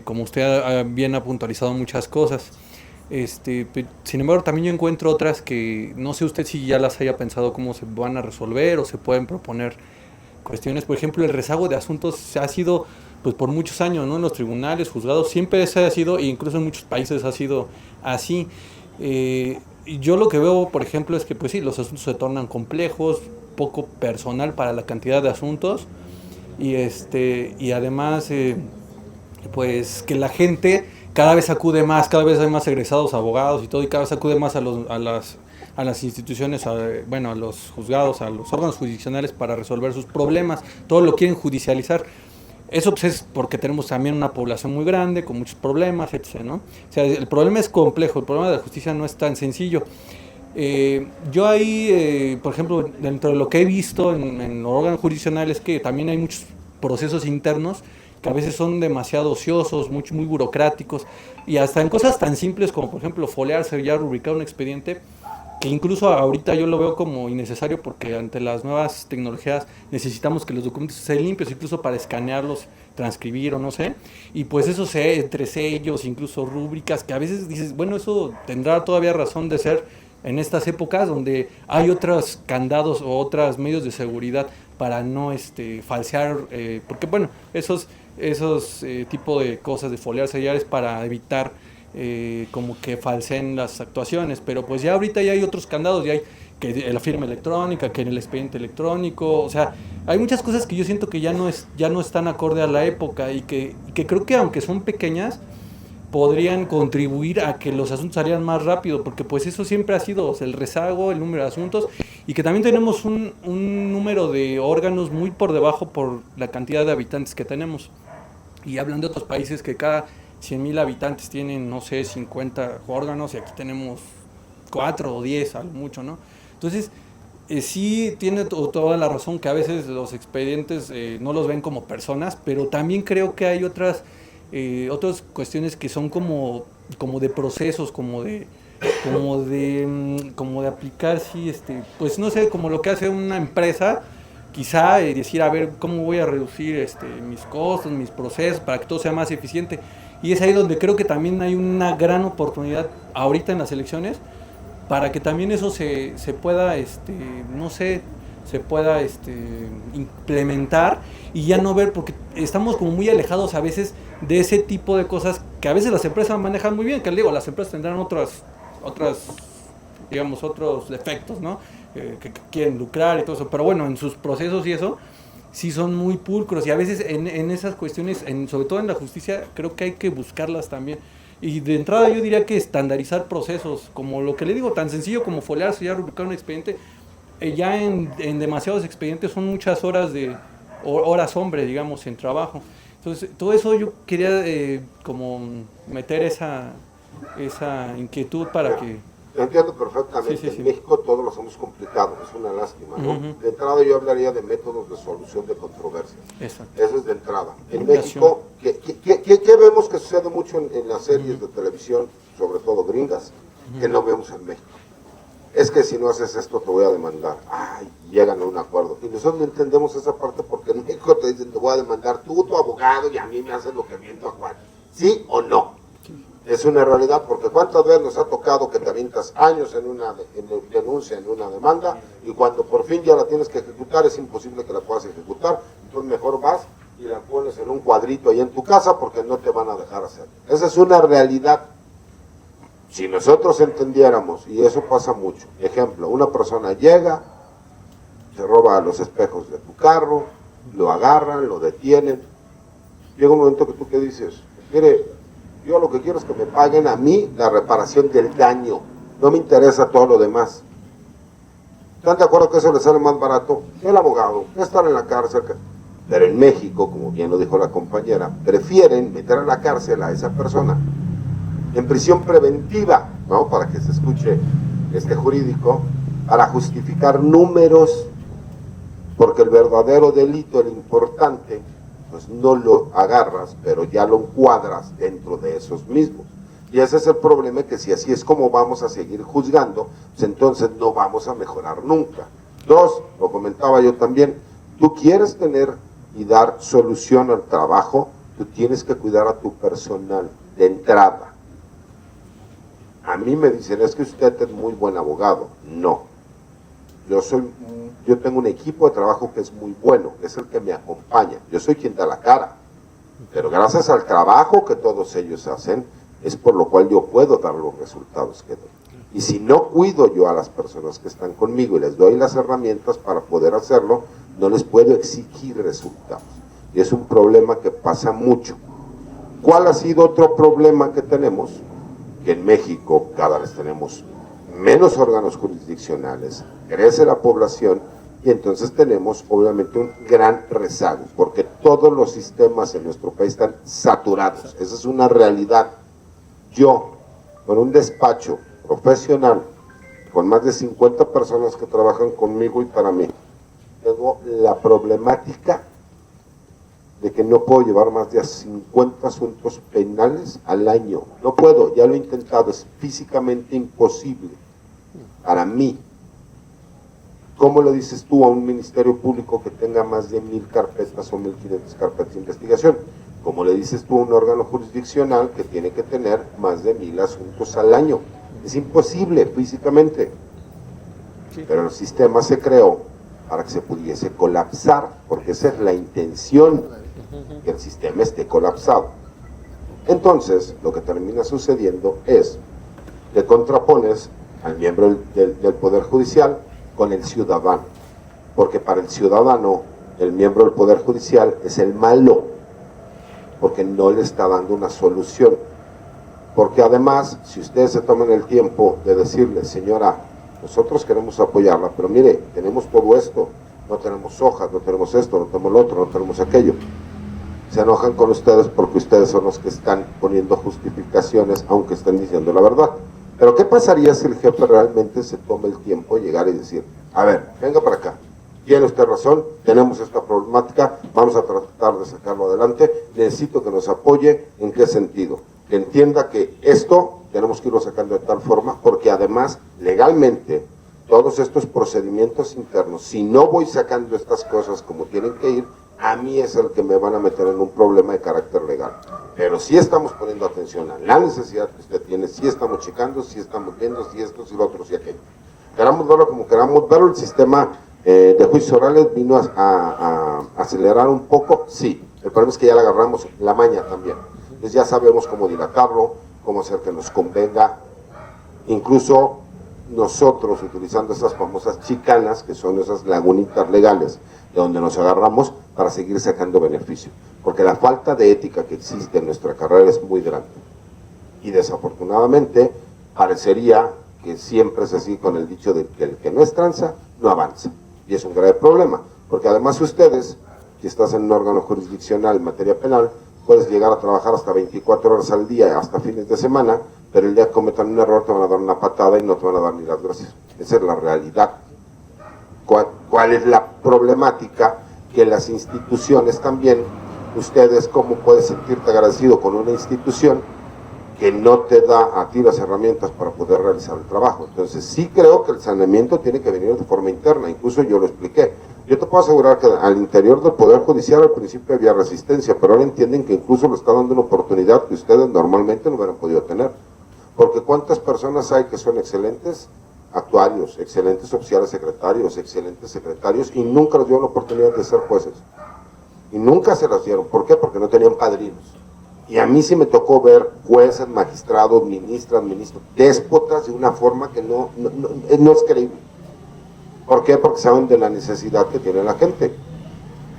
Como usted bien ha puntualizado muchas cosas. Sin embargo, también yo encuentro otras que no sé usted si ya las haya pensado cómo se van a resolver o se pueden proponer cuestiones. Por ejemplo, el rezago de asuntos ha sido pues por muchos años, ¿no? En los tribunales, juzgados, siempre ese ha sido, e incluso en muchos países ha sido así. Y yo lo que veo, por ejemplo, es que pues sí, los asuntos se tornan complejos, poco personal para la cantidad de asuntos y además pues que la gente cada vez acude más, cada vez hay más egresados abogados y todo, y cada vez acude más a las instituciones, a los juzgados, a los órganos jurisdiccionales para resolver sus problemas. Todo lo quieren judicializar. Eso pues es porque tenemos también una población muy grande, con muchos problemas, etc., ¿no? O sea, el problema es complejo, el problema de la justicia no es tan sencillo. Yo ahí, por ejemplo, dentro de lo que he visto en órganos jurisdiccionales, que también hay muchos procesos internos que a veces son demasiado ociosos, muy burocráticos, y hasta en cosas tan simples como, por ejemplo, foliar, sellar, rubricar un expediente, que incluso ahorita yo lo veo como innecesario porque ante las nuevas tecnologías necesitamos que los documentos estén limpios, incluso para escanearlos, transcribir o no sé, y pues eso entre sellos, incluso rúbricas, que a veces dices, bueno, eso tendrá todavía razón de ser en estas épocas donde hay otros candados o otros medios de seguridad para no falsear, porque bueno, esos tipo de cosas de foliar, sellar es para evitar como que falseen las actuaciones, pero pues ya ahorita ya hay otros candados, ya hay que la firma electrónica, que en el expediente electrónico, o sea, hay muchas cosas que yo siento que ya no están acorde a la época y que creo que aunque son pequeñas, podrían contribuir a que los asuntos salieran más rápido, porque pues eso siempre ha sido, o sea, el rezago, el número de asuntos, y que también tenemos un número de órganos muy por debajo por la cantidad de habitantes que tenemos. Y hablan de otros países que cada 100,000 habitantes tienen, no sé, 50 órganos, y aquí tenemos 4 o 10, algo mucho, ¿no? Entonces, sí tiene toda la razón que a veces los expedientes no los ven como personas, pero también creo que hay otras cuestiones que son como de procesos, como de aplicar, sí, pues no sé, como lo que hace una empresa, quizá decir, a ver, ¿cómo voy a reducir mis costos, mis procesos, para que todo sea más eficiente? Y es ahí donde creo que también hay una gran oportunidad ahorita en las elecciones, para que también eso se pueda, no sé, se pueda implementar y ya no ver, porque estamos como muy alejados a veces de ese tipo de cosas que a veces las empresas manejan muy bien, que digo, las empresas tendrán otras digamos, otros defectos, ¿no? Que quieren lucrar y todo eso, pero bueno, en sus procesos y eso, sí son muy pulcros, y a veces en esas cuestiones, sobre todo en la justicia, creo que hay que buscarlas también. Y de entrada yo diría que estandarizar procesos, como lo que le digo, tan sencillo como foliarse, ya rubricar un expediente. Ya en demasiados expedientes son muchas horas horas hombre, digamos, en trabajo. Entonces, todo eso yo quería como meter esa inquietud para que... Entiendo perfectamente. Sí. En México todo lo hacemos complicado, es una lástima, ¿no? Uh-huh. De entrada yo hablaría de métodos de solución de controversias. Exacto. Eso es de entrada. En México, ¿qué vemos que sucede mucho en las series de televisión, sobre todo gringas, que no vemos en México? Es que si no haces esto te voy a demandar. Ay, llegan a un acuerdo. Y nosotros no entendemos esa parte porque en México te dicen, te voy a demandar tú, tu abogado, y a mí me hacen lo que viento a Juan. ¿Sí o no? Es una realidad, porque cuántas veces nos ha tocado que te avientas años en una denuncia, en una demanda, y cuando por fin ya la tienes que ejecutar, es imposible que la puedas ejecutar. Entonces mejor vas y la pones en un cuadrito ahí en tu casa porque no te van a dejar hacer. Esa es una realidad. Si nosotros entendiéramos, y eso pasa mucho, ejemplo, una persona llega, se roba los espejos de tu carro, lo agarran, lo detienen, llega un momento que tú qué dices, mire, yo lo que quiero es que me paguen a mí la reparación del daño, no me interesa todo lo demás. ¿Están de acuerdo que eso le sale más barato? El abogado, estar en la cárcel. Pero en México, como bien lo dijo la compañera, prefieren meter a la cárcel a esa persona en prisión preventiva, ¿no? Para que se escuche jurídico, para justificar números, porque el verdadero delito, el importante, pues no lo agarras, pero ya lo encuadras dentro de esos mismos. Y ese es el problema, que si así es como vamos a seguir juzgando, pues entonces no vamos a mejorar nunca. Dos, lo comentaba yo también, tú quieres tener y dar solución al trabajo, tú tienes que cuidar a tu personal de entrada. A mí me dicen, es que usted es muy buen abogado. No. Yo tengo un equipo de trabajo que es muy bueno, es el que me acompaña. Yo soy quien da la cara. Pero gracias al trabajo que todos ellos hacen, es por lo cual yo puedo dar los resultados que doy. Y si no cuido yo a las personas que están conmigo y les doy las herramientas para poder hacerlo, no les puedo exigir resultados. Y es un problema que pasa mucho. ¿Cuál ha sido otro problema que tenemos? Que en México cada vez tenemos menos órganos jurisdiccionales, crece la población y entonces tenemos obviamente un gran rezago, porque todos los sistemas en nuestro país están saturados. Esa es una realidad. Yo, con un despacho profesional, con más de 50 personas que trabajan conmigo y para mí, tengo la problemática de que no puedo llevar más de 50 asuntos penales al año. No puedo, ya lo he intentado, es físicamente imposible para mí. ¿Cómo le dices tú a un ministerio público que tenga más de 1,000 carpetas o 1,500 carpetas de investigación? ¿Cómo le dices tú a un órgano jurisdiccional que tiene que tener más de 1,000 asuntos al año? Es imposible físicamente. Pero el sistema se creó para que se pudiese colapsar, porque esa es la intención, que el sistema esté colapsado. Entonces, lo que termina sucediendo es que contrapones al miembro del Poder Judicial con el ciudadano, porque para el ciudadano el miembro del Poder Judicial es el malo, porque no le está dando una solución. Porque además, si ustedes se toman el tiempo de decirle, señora, nosotros queremos apoyarla, pero mire, tenemos todo esto, no tenemos hojas, no tenemos esto, no tenemos lo otro, no tenemos aquello. Se enojan con ustedes porque ustedes son los que están poniendo justificaciones, aunque estén diciendo la verdad. Pero ¿qué pasaría si el jefe realmente se toma el tiempo de llegar y decir, a ver, venga para acá, tiene usted razón, tenemos esta problemática, vamos a tratar de sacarlo adelante, necesito que nos apoye, ¿en qué sentido? Que entienda que esto tenemos que irlo sacando de tal forma, porque además, legalmente, todos estos procedimientos internos, si no voy sacando estas cosas como tienen que ir, a mí es el que me van a meter en un problema de carácter legal. Pero sí estamos poniendo atención a la necesidad que usted tiene, sí estamos checando, sí estamos viendo, sí esto, sí lo otro, sí aquello. Queramos verlo como queramos verlo, el sistema de juicios orales vino a acelerar un poco, sí. El problema es que ya le agarramos la maña también. Entonces ya sabemos cómo dilatarlo, cómo hacer que nos convenga, incluso nosotros utilizando esas famosas chicanas, que son esas lagunitas legales, de donde nos agarramos para seguir sacando beneficio. Porque la falta de ética que existe en nuestra carrera es muy grande. Y desafortunadamente parecería que siempre es así con el dicho de que el que no es tranza, no avanza. Y es un grave problema, porque además ustedes, si estás en un órgano jurisdiccional en materia penal, puedes llegar a trabajar hasta 24 horas al día, hasta fines de semana, pero el día que cometan un error te van a dar una patada y no te van a dar ni las gracias. Esa es la realidad. ¿Cuál es la problemática? Que las instituciones también, ustedes, ¿cómo puedes sentirte agradecido con una institución que no te da a ti las herramientas para poder realizar el trabajo? Entonces sí creo que el saneamiento tiene que venir de forma interna, incluso yo lo expliqué. Yo te puedo asegurar que al interior del Poder Judicial al principio había resistencia, pero ahora entienden que incluso le está dando una oportunidad que ustedes normalmente no hubieran podido tener. Porque ¿cuántas personas hay que son excelentes actuarios, excelentes oficiales secretarios, excelentes secretarios, y nunca les dio la oportunidad de ser jueces? Y nunca se las dieron. ¿Por qué? Porque no tenían padrinos. Y a mí sí me tocó ver jueces, magistrados, ministros, déspotas de una forma que no es creíble. ¿Por qué? Porque saben de la necesidad que tiene la gente.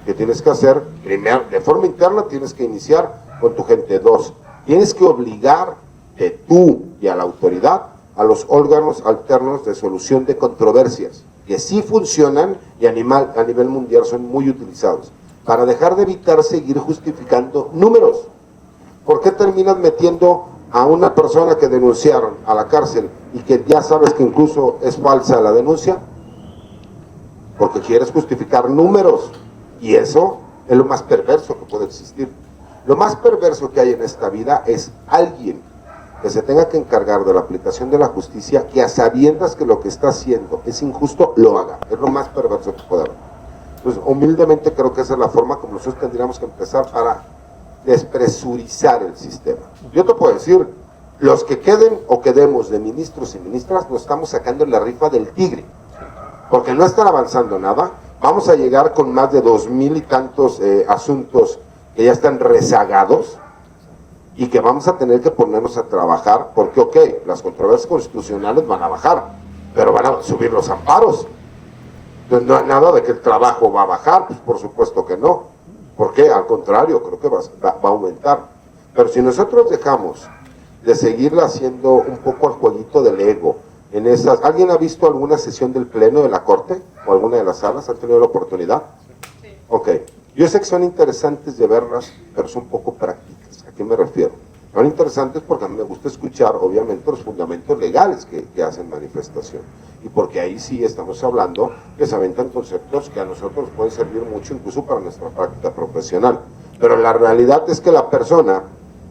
Que tienes que hacer, primero, de forma interna tienes que iniciar con tu gente. Dos, tienes que obligarte tú y a la autoridad a los órganos alternos de solución de controversias, que sí funcionan y a nivel mundial son muy utilizados, para dejar de evitar seguir justificando números. ¿Por qué terminas metiendo a una persona que denunciaron a la cárcel y que ya sabes que incluso es falsa la denuncia? Porque quieres justificar números, y eso es lo más perverso que puede existir. Lo más perverso que hay en esta vida es alguien que se tenga que encargar de la aplicación de la justicia, que a sabiendas que lo que está haciendo es injusto, lo haga. Es lo más perverso que puede haber. Entonces, humildemente creo que esa es la forma como nosotros tendríamos que empezar para despresurizar el sistema. Yo te puedo decir, los que queden o quedemos de ministros y ministras, nos estamos sacando la rifa del tigre, porque no están avanzando nada. Vamos a llegar con más de 2,000 y tantos asuntos que ya están rezagados, y que vamos a tener que ponernos a trabajar, porque ok, las controversias constitucionales van a bajar, pero van a subir los amparos. Entonces no hay nada de que el trabajo va a bajar, pues por supuesto que no. ¿Por qué? Al contrario, creo que va a aumentar. Pero si nosotros dejamos de seguirle haciendo un poco al jueguito del ego, en esas, ¿alguien ha visto alguna sesión del Pleno de la Corte? ¿O alguna de las salas? ¿Han tenido la oportunidad? Sí. Ok. Yo sé que son interesantes de verlas, pero son poco prácticas. ¿A qué me refiero? Son interesantes porque a mí me gusta escuchar, obviamente, los fundamentos legales que hacen manifestación. Y porque ahí sí estamos hablando que se aventan conceptos que a nosotros pueden servir mucho, incluso para nuestra práctica profesional. Pero la realidad es que la persona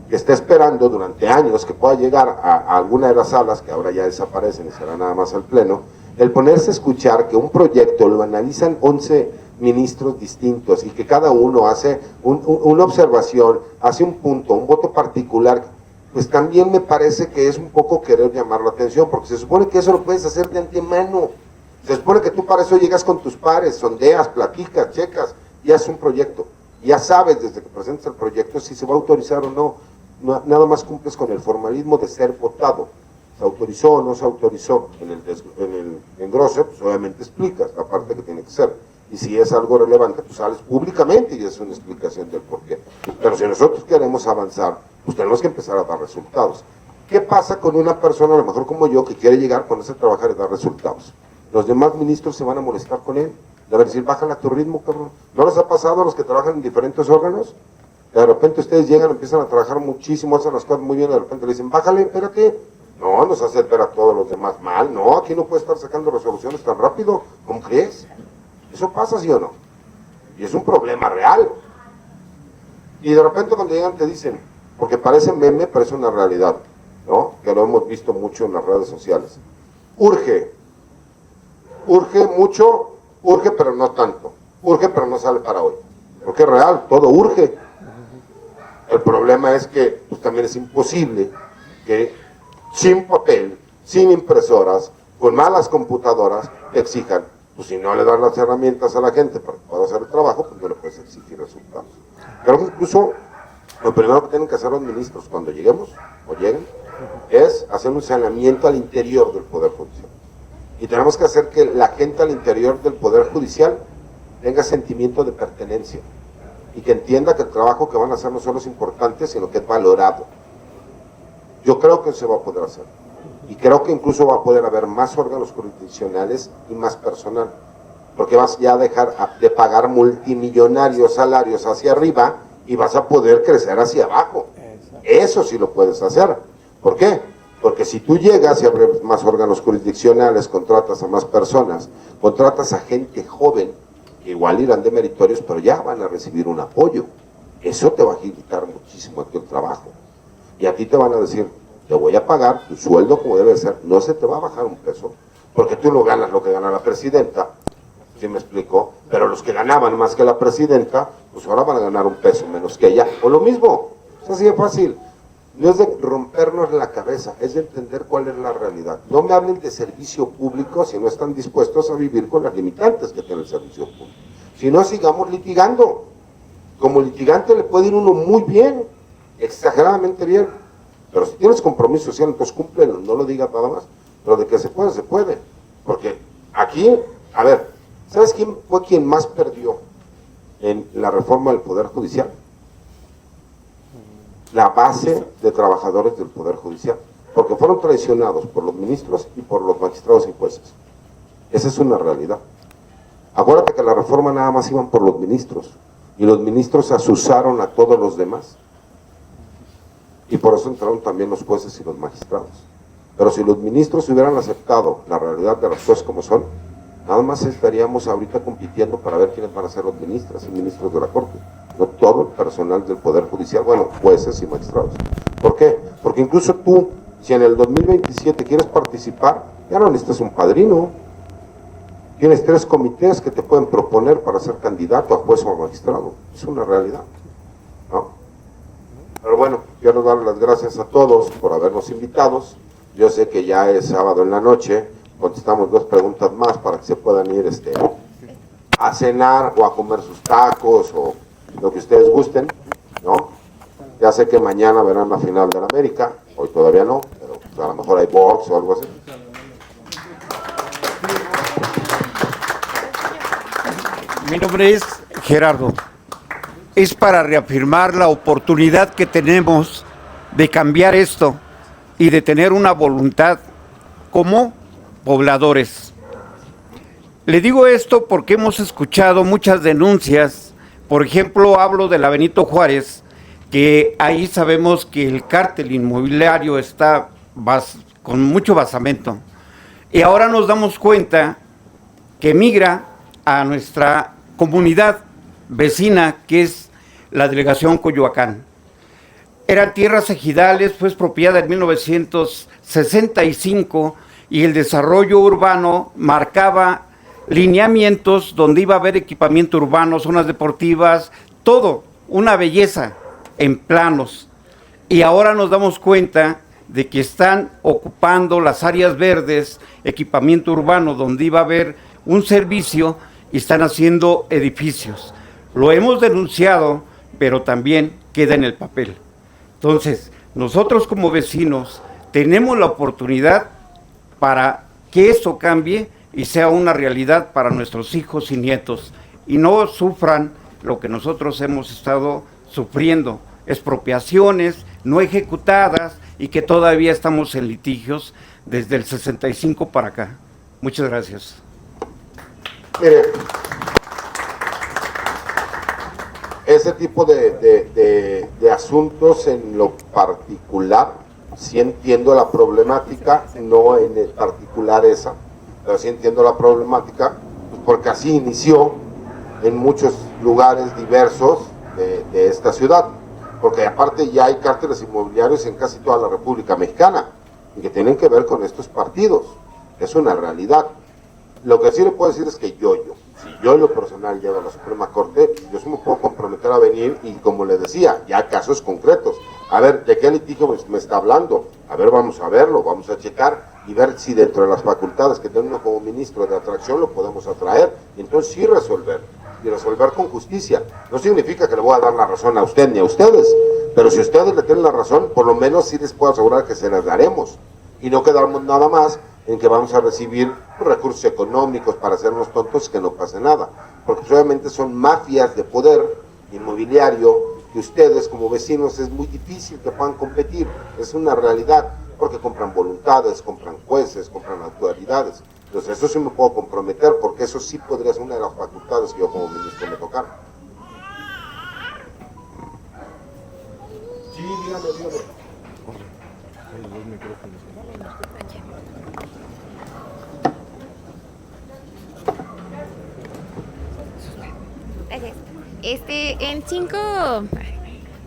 que está esperando durante años que pueda llegar a alguna de las salas, que ahora ya desaparecen y será nada más al Pleno, el ponerse a escuchar que un proyecto lo analizan 11 ministros distintos y que cada uno hace una observación, hace un punto, un voto particular, pues también me parece que es un poco querer llamar la atención, porque se supone que eso lo puedes hacer de antemano. Se supone que tú para eso llegas con tus pares, sondeas, platicas, checas y haces un proyecto. Ya sabes desde que presentas el proyecto si se va a autorizar o no. Nada más cumples con el formalismo de ser votado. ¿Se autorizó o no se autorizó? En el engrose, pues obviamente explicas la parte que tiene que ser. Y si es algo relevante, pues sales públicamente y es una explicación del por qué. Pero si nosotros queremos avanzar, pues tenemos que empezar a dar resultados. ¿Qué pasa con una persona, a lo mejor como yo, que quiere llegar, ponerse a trabajar y dar resultados? Los demás ministros se van a molestar con él. Le van a decir, bájale a tu ritmo, cabrón. ¿No les ha pasado a los que trabajan en diferentes órganos? De repente ustedes llegan, empiezan a trabajar muchísimo, hacen las cosas muy bien, de repente le dicen, bájale, espérate. No, nos hace ver a todos los demás mal. No, aquí no puede estar sacando resoluciones tan rápido. ¿Cómo crees? ¿Eso pasa, sí o no? Y es un problema real. Y de repente cuando llegan te dicen, porque parece meme, pero es una realidad, ¿no? Que lo hemos visto mucho en las redes sociales. Urge mucho, urge pero no tanto. Urge pero no sale para hoy. Porque es real, todo urge. El problema es que pues, también es imposible que sin papel, sin impresoras, con malas computadoras, te exijan. Pues si no le das las herramientas a la gente para que pueda hacer el trabajo, pues no le puedes exigir resultados. Creo que incluso lo primero que tienen que hacer los ministros cuando lleguemos o lleguen es hacer un saneamiento al interior del Poder Judicial. Y tenemos que hacer que la gente al interior del Poder Judicial tenga sentimiento de pertenencia y que entienda que el trabajo que van a hacer no solo es importante, sino que es valorado. Yo creo que se va a poder hacer. Y creo que incluso va a poder haber más órganos jurisdiccionales y más personal. Porque vas ya a dejar de pagar multimillonarios salarios hacia arriba y vas a poder crecer hacia abajo. Eso sí lo puedes hacer. ¿Por qué? Porque si tú llegas y abres más órganos jurisdiccionales, contratas a más personas, contratas a gente joven, que igual irán de meritorios, pero ya van a recibir un apoyo. Eso te va a agilitar muchísimo aquí el trabajo. Y a ti te van a decir, te voy a pagar tu sueldo como debe ser, no se te va a bajar un peso, porque tú no ganas lo que gana la presidenta, ¿sí me explico? Pero los que ganaban más que la presidenta, pues ahora van a ganar un peso menos que ella, o lo mismo, es así de fácil. No es de rompernos la cabeza, es de entender cuál es la realidad. No me hablen de servicio público si no están dispuestos a vivir con las limitantes que tiene el servicio público. Si no, sigamos litigando. Como litigante le puede ir uno muy bien, exageradamente bien. Pero si tienes compromiso social, entonces cúmplelo, no lo digas nada más. Pero de que se puede, se puede. Porque aquí, a ver, ¿sabes quién fue quien más perdió en la reforma del Poder Judicial? La base de trabajadores del Poder Judicial, porque fueron traicionados por los ministros y por los magistrados y jueces. Esa es una realidad. Acuérdate que la reforma nada más iban por los ministros, y los ministros asusaron a todos los demás, y por eso entraron también los jueces y los magistrados. Pero si los ministros hubieran aceptado la realidad de las cosas como son, nada más estaríamos ahorita compitiendo para ver quiénes van a ser los ministros y ministros de la Corte. No todo el personal del Poder Judicial, bueno, jueces y magistrados. ¿Por qué? Porque incluso tú, si en el 2027 quieres participar, ya no necesitas un padrino. Tienes 3 comités que te pueden proponer para ser candidato a juez o a magistrado. Es una realidad, ¿no? Pero bueno, quiero dar las gracias a todos por habernos invitado. Yo sé que ya es sábado en la noche, contestamos 2 preguntas más para que se puedan ir a cenar o a comer sus tacos o lo que ustedes gusten, ¿no? Ya sé que mañana verán la final de la América, hoy todavía no, pero pues a lo mejor hay box o algo así. Mi nombre es Gerardo. Es para reafirmar la oportunidad que tenemos de cambiar esto y de tener una voluntad como pobladores. Le digo esto porque hemos escuchado muchas denuncias. Por ejemplo, hablo de la Benito Juárez, que ahí sabemos que el cártel inmobiliario está con mucho basamento. Y ahora nos damos cuenta que migra a nuestra comunidad vecina, que es la delegación Coyoacán. Eran tierras ejidales, fue expropiada en 1965 y el desarrollo urbano marcaba lineamientos donde iba a haber equipamiento urbano, zonas deportivas, todo, una belleza en planos. Y ahora nos damos cuenta de que están ocupando las áreas verdes, equipamiento urbano, donde iba a haber un servicio y están haciendo edificios. Lo hemos denunciado, pero también queda en el papel. Entonces, nosotros como vecinos tenemos la oportunidad para que esto cambie y sea una realidad para nuestros hijos y nietos, y no sufran lo que nosotros hemos estado sufriendo, expropiaciones no ejecutadas y que todavía estamos en litigios desde el 65 para acá. Muchas gracias. Mire, ese tipo de asuntos en lo particular, sí entiendo la problemática, no en el particular esa, pero sí entiendo la problemática, pues porque así inició en muchos lugares diversos de esta ciudad, porque aparte ya hay cárteles inmobiliarios en casi toda la República Mexicana, y que tienen que ver con estos partidos, es una realidad. Lo que sí le puedo decir es que si yo en lo personal llego a la Suprema Corte, yo sí me puedo comprometer a venir y, como le decía, ya casos concretos. A ver, ¿de qué litigio me está hablando? A ver, vamos a verlo, vamos a checar y ver si dentro de las facultades que tengo como ministro de atracción lo podemos atraer, y entonces sí resolver, y resolver con justicia. No significa que le voy a dar la razón a usted ni a ustedes, pero si ustedes le tienen la razón, por lo menos sí les puedo asegurar que se las daremos, y no quedarnos nada más en que vamos a recibir recursos económicos para hacernos tontos y que no pase nada, porque pues, obviamente son mafias de poder inmobiliario que ustedes como vecinos es muy difícil que puedan competir, es una realidad, porque compran voluntades, compran jueces, compran autoridades. Entonces eso sí me puedo comprometer, porque eso sí podría ser una de las facultades que yo como ministro me tocara. Sí, dígame.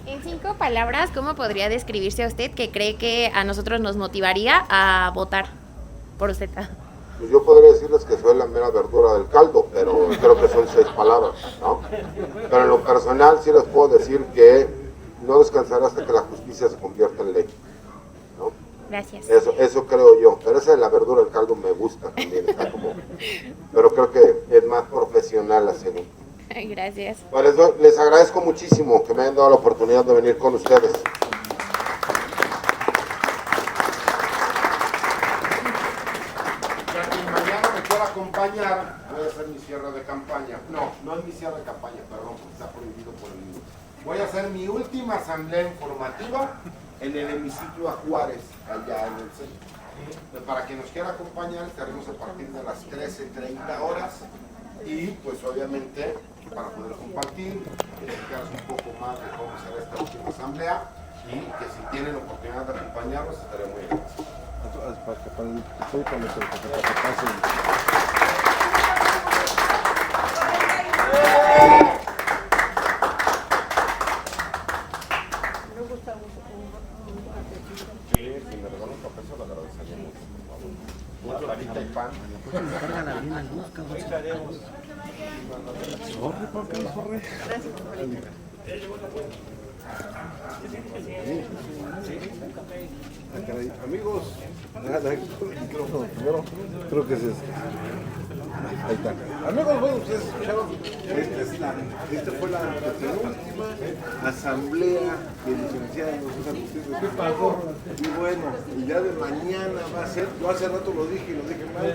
En cinco palabras, ¿cómo podría describirse a usted que cree que a nosotros nos motivaría a votar por usted? Pues yo podría decirles que soy la mera verdura del caldo, pero creo que son 6 palabras, ¿no? Pero en lo personal sí les puedo decir que no descansaré hasta que la justicia se convierta en ley, ¿no? Gracias. Eso creo yo, pero esa de la verdura del caldo me gusta también, está como, pero creo que es más profesional así, ¿no? Gracias. Pues les agradezco muchísimo que me hayan dado la oportunidad de venir con ustedes. Ya que mañana me quiera acompañar, voy a hacer mi cierre de campaña. No es mi cierre de campaña, perdón, porque está prohibido por el libro. Voy a hacer mi última asamblea informativa en el hemiciclo a Juárez, allá en el centro. Para quien nos quiera acompañar, estaremos a partir de las 13:30 horas. Y pues obviamente para poder compartir, explicarles un poco más de cómo será esta última asamblea, y que si tienen la oportunidad de acompañarnos estaría muy bien. Sí, si me regalan un papel se lo agradecería mucho, por favor. Una tarita y pan. Amigos, primero, creo que es este. Ahí está. Amigos, bueno, ustedes escucharon, esta fue la penúltima asamblea de licenciada en los Gutiérrez. ¿Qué pasó? Y bueno, el día de mañana va a ser, yo hace rato lo dije y lo dije mal,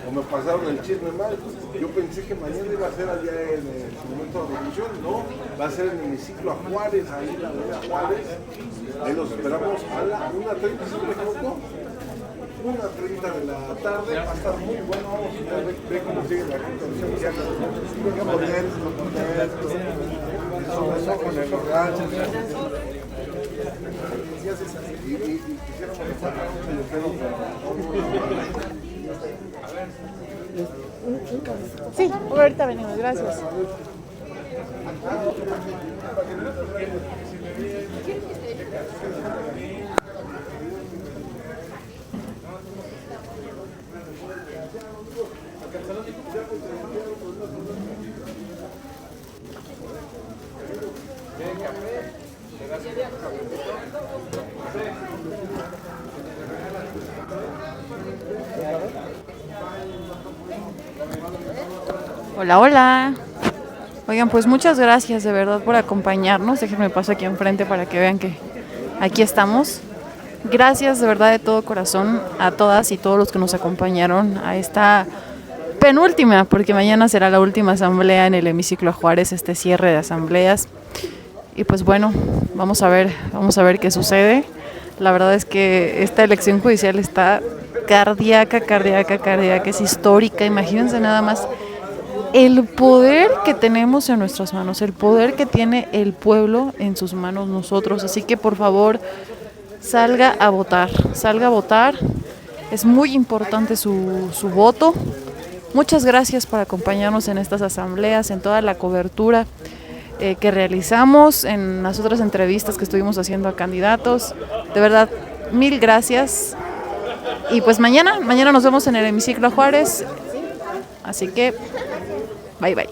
o me pasaron el chisme mal. Yo pensé que mañana iba a ser allá en el momento de la revolución, no, va a ser en el hemiciclo a Juárez, ahí en la avenida Juárez. Ahí los esperamos a la 1:30, ¿sí me equivoco? 1:30 de la tarde, va a estar muy bueno, vamos a ver cómo sigue la gente licenciada. Eso con el hogar. Y quisiéramos estar Sí, ahorita venimos, gracias. Hola, hola. Oigan, pues muchas gracias de verdad por acompañarnos. Déjenme pasar aquí enfrente para que vean que aquí estamos. Gracias de verdad de todo corazón a todas y todos los que nos acompañaron a esta penúltima, porque mañana será la última asamblea en el hemiciclo Juárez, este cierre de asambleas. Y pues bueno, vamos a ver qué sucede. La verdad es que esta elección judicial está cardíaca, es histórica. Imagínense nada más el poder que tenemos en nuestras manos, el poder que tiene el pueblo en sus manos nosotros. Así que por favor, salga a votar. Es muy importante su voto. Muchas gracias por acompañarnos en estas asambleas, en toda la cobertura que realizamos, en las otras entrevistas que estuvimos haciendo a candidatos. De verdad, mil gracias. Y pues mañana nos vemos en el hemiciclo Juárez. Así que, bye bye.